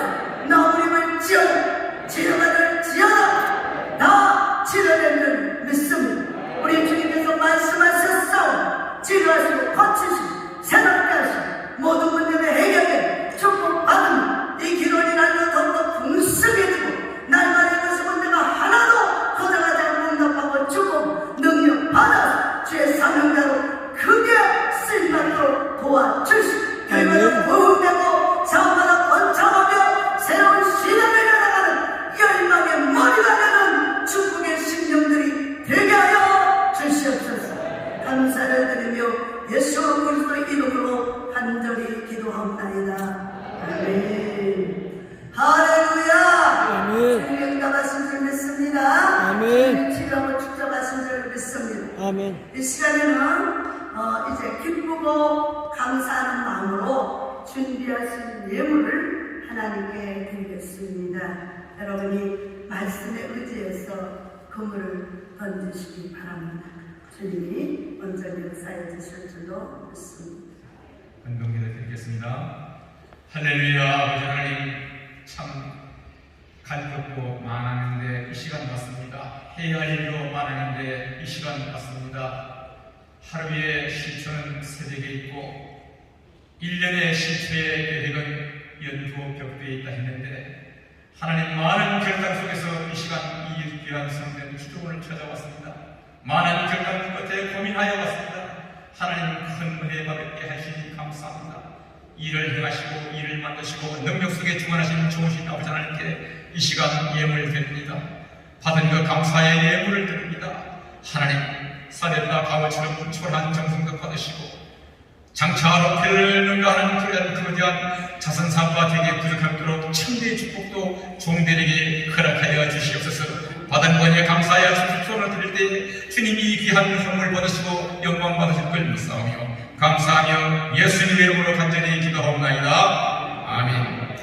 나 우리를 지어라. 치료받을 지어라. 나 치료되는 믿습니다. 우리 주님께서 말씀하셨사오. 치료하시고 고치시고 새롭게 하시고 모든 문제를 해결해 축복받으면 이 기도니 날로 더욱더 풍성해지고 날마다 것의 문제가 하나도 거절하지 않고 응답하고 축복 능력 받아서 주의 사명자로 크게 쓰임받도록 도와주시고 결과는 부흥되고 자원마다 번창하며 새로운 시대를 열어가는 열망의 머리가 되는 축복의 심령들이 되게 하여 주시옵소서. 감사를 드리며 예수 그리스도의 이름으로 간절히 기도하옵나이다. 아멘. 할렐루야. 주님 응답하신 줄 믿습니다. 아멘. 치료하고 축복하신 줄 믿습니다. 아멘. 이 시간에는 이제 기쁘고 감사하는 마음으로 준비하신 예물을 하나님께 드리겠습니다. 여러분이 말씀에 의지해서 그물을 던지시기 바랍니다. 주님이 먼저 역사해 주실 줄로 믿습니다. 건동기도 드리겠습니다. 할렐루야. 아버지 하나님, 참 갈급고 많았는데 이 시간 왔습니다. 해야 할 일도 많았는데 이 시간 왔습니다. 하루에 시초는 새벽에 있고 1년의 시초의 계획은 연두 벽두에 있다 했는데 하나님 많은 결단 속에서 이 시간 이 귀한 성전 기도원을 찾아왔습니다. 많은 결단 끝에 고민하여 왔습니다. 하나님 큰 은혜 받게 하시니 감사합니다. 일을 행하시고 일을 만드시고 능력 속에 중원하신 좋으신 아버지 하나님께 이 시간 예물을 드립니다. 받은 것 감사의 예물을 드립니다. 하나님 사렙과 가오처럼 초라한 정성도 받으시고 장차로 배를 능가하는 거대한 자선사업과 되게 부족함도록 천대의 축복도 종들에게 허락하여 주시옵소서. 받은 권에 감사하여 주십시오를 드릴 때 주님이 귀한 선물 받으시고 영광 받으실 걸 믿사오며 감사하며 예수님의 이름으로 간절히 기도하옵나이다. 아멘.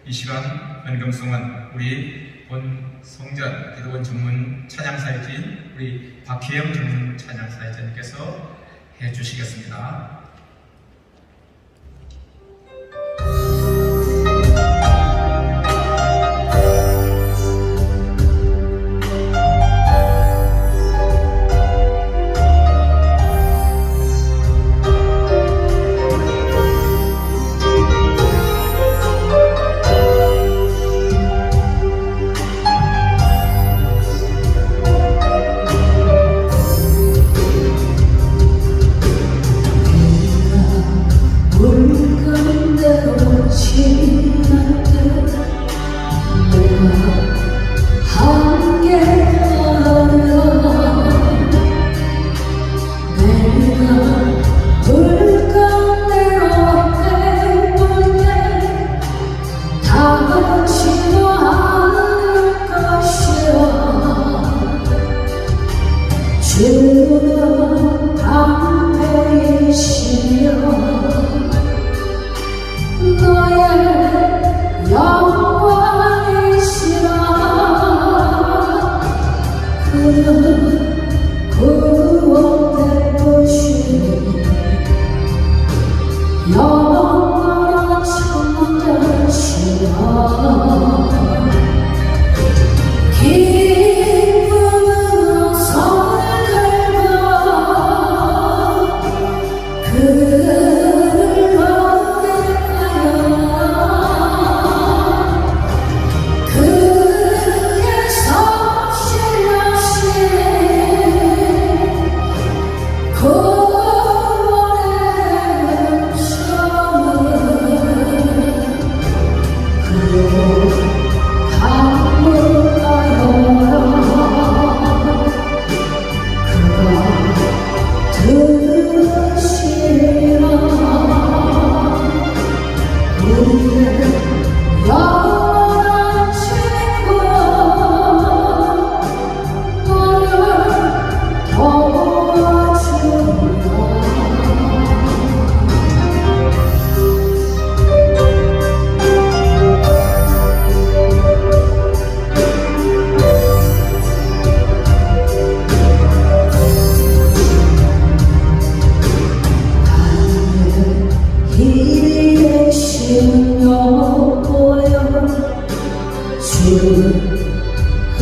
이 시간 은금송은 우리 본 성전 기도원 전문 찬양사역자인 우리 박혜영 전문 찬양사역자님께서 해주시겠습니다.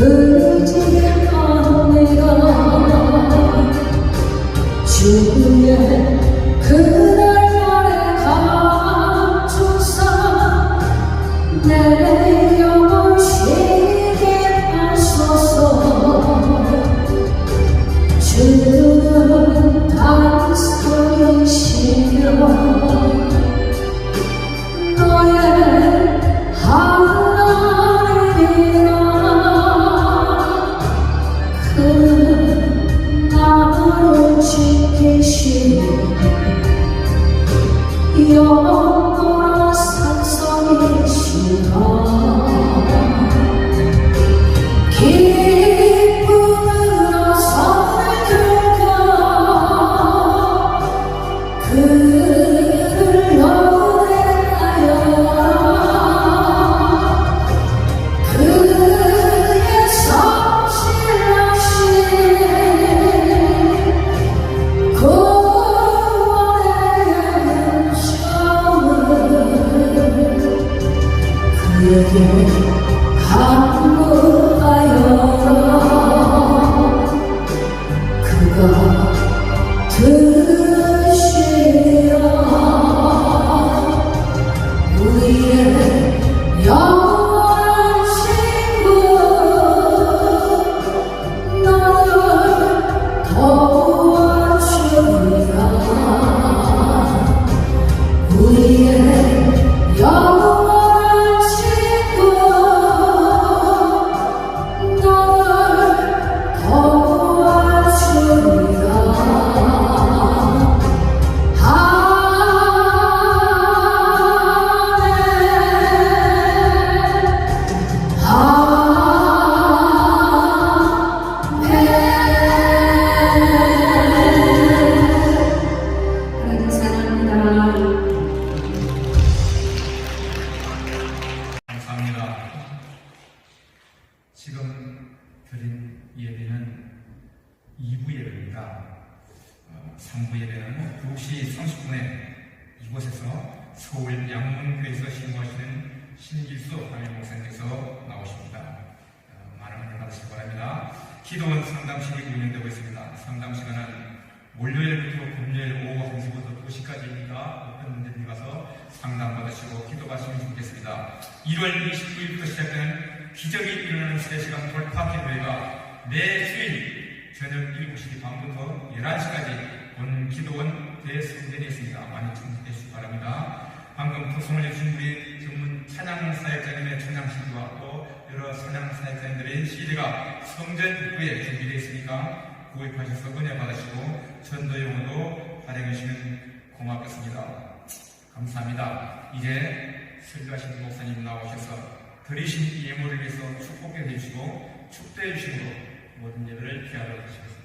의지한 내가 죽는 그날만에 감추사 내 영혼 쉬게 하소서. 주는 당선이시며 너의 하나님이라. 그는 나를 지키시니 영원한 산성이시라. 기쁨으로 섬길까 그를 노래하여 그의 성실하신 구원의 은총을 그에게 간구하여라. 그가 들으시리라. 우리의 영원한 친구 나를 도와주리라. 우리의 영원한 친구 나를 도와주리라. 하나님 사랑합니다. 감사합니다. 지금 드린 예배는 2부 예배입니다. 3부 예배는 9시 30분에 이곳에서 서울 양문교에서 신고하시는 신길수 담임 목사님께서 나오십니다. 많은 은혜 받으시기 바랍니다. 기도원 상담실이 운영되고 있습니다. 상담 시간은 월요일부터 금요일 오후 1시부터 2시까지니까 어떤 문제든지 가서 상담받으시고 기도하시면 좋겠습니다. 1월 29일부터 시작되는 기적이 일어나는 3시간 돌파 기도회가 매 주일 저녁 7시 반부터 11시까지 본 기도원 대성전이 있습니다. 많이 참석해 주시기 바랍니다. 방금 구성을 해주신 우리 전문 찬양 사역자님의 찬양 CD와 또 여러 찬양 사역자님들의 CD가 성전 입구에 준비되어 있으니까 구입하셔서 은혜 받으시고 전도용으로 활용해 주시면 고맙겠습니다. 감사합니다. 이제 설교하신 목사님 나오셔서 드리신 예물을 위해서 축복해 주시고 축도해 주시고 모든 예배를 귀하러 주시겠습니다.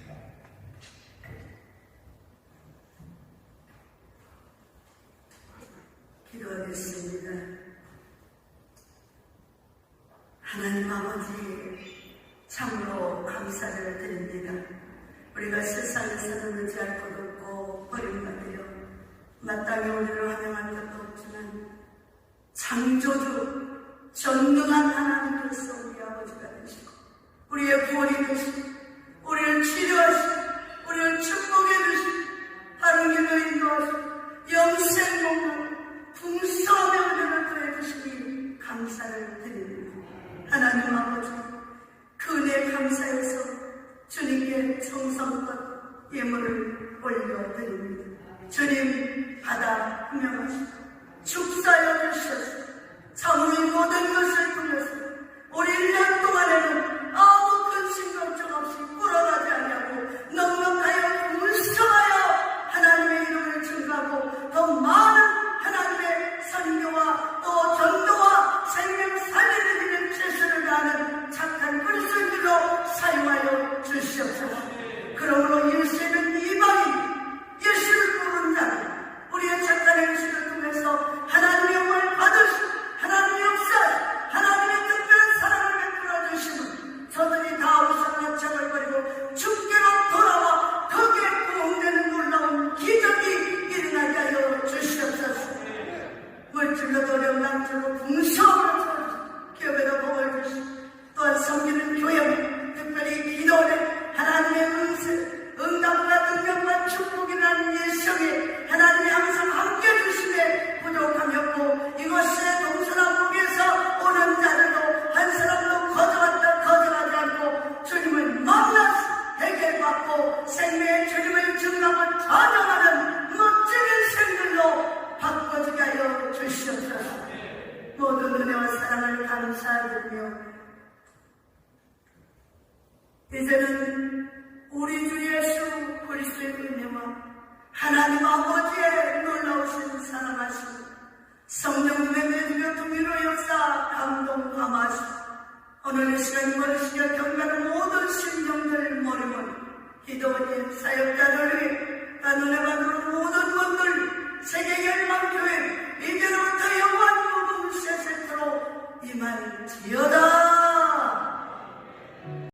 기도하겠습니다. 하나님 아버지, 참으로 감사를 드립니다. 우리가 세상에서는 의지할 것 없고 버림받으려 마땅히 우리를 환영할 것도 없지만 창조주 전능한 하나님께서 우리 아버지가 되시고 우리의 구원이 되시고 우리를 치료하시고 우리를 축복해 주시고 바른 길로 인도하시고 영생 목록 풍성함의 은혜를 더해 주시니 감사를 드립니다. 하나님 아버지, 그 은혜 감사해서 주님께 정성껏 예물을 올려드립니다. 주님 받아 흠명하시고 축사여 주셔서 참으로 모든 것을 통해서 우리 1년 동안에는 아무 근심 걱정 없이 불어나지 않냐고 넉넉하여 물성하여 하나님의 이름을 증거하고 더 많은 하나님의 선교와 또 전도와 생명 살리는 최선을 다하는 착한 글쓴이로 사용하여 주시옵소서. 그러므로 예수는 이방인, 예수를 부른 자는 우리의 착한 행실을 통해서 하나님의 영광을 받으시고 하나님의 역사, 하나님의 특별한 사랑을 베풀어 주시는 감사드리며 이제는 우리 주 예수 그리스도의 은혜와 하나님 아버지의 놀라우신 사랑하시고 성령님의 매주며 동의로 역사 감동 감하시고 오늘 이 시간 머리시며 경배하는 모든 신령들 머리머리 기도원님 사역자들 위해 다 은혜 받으러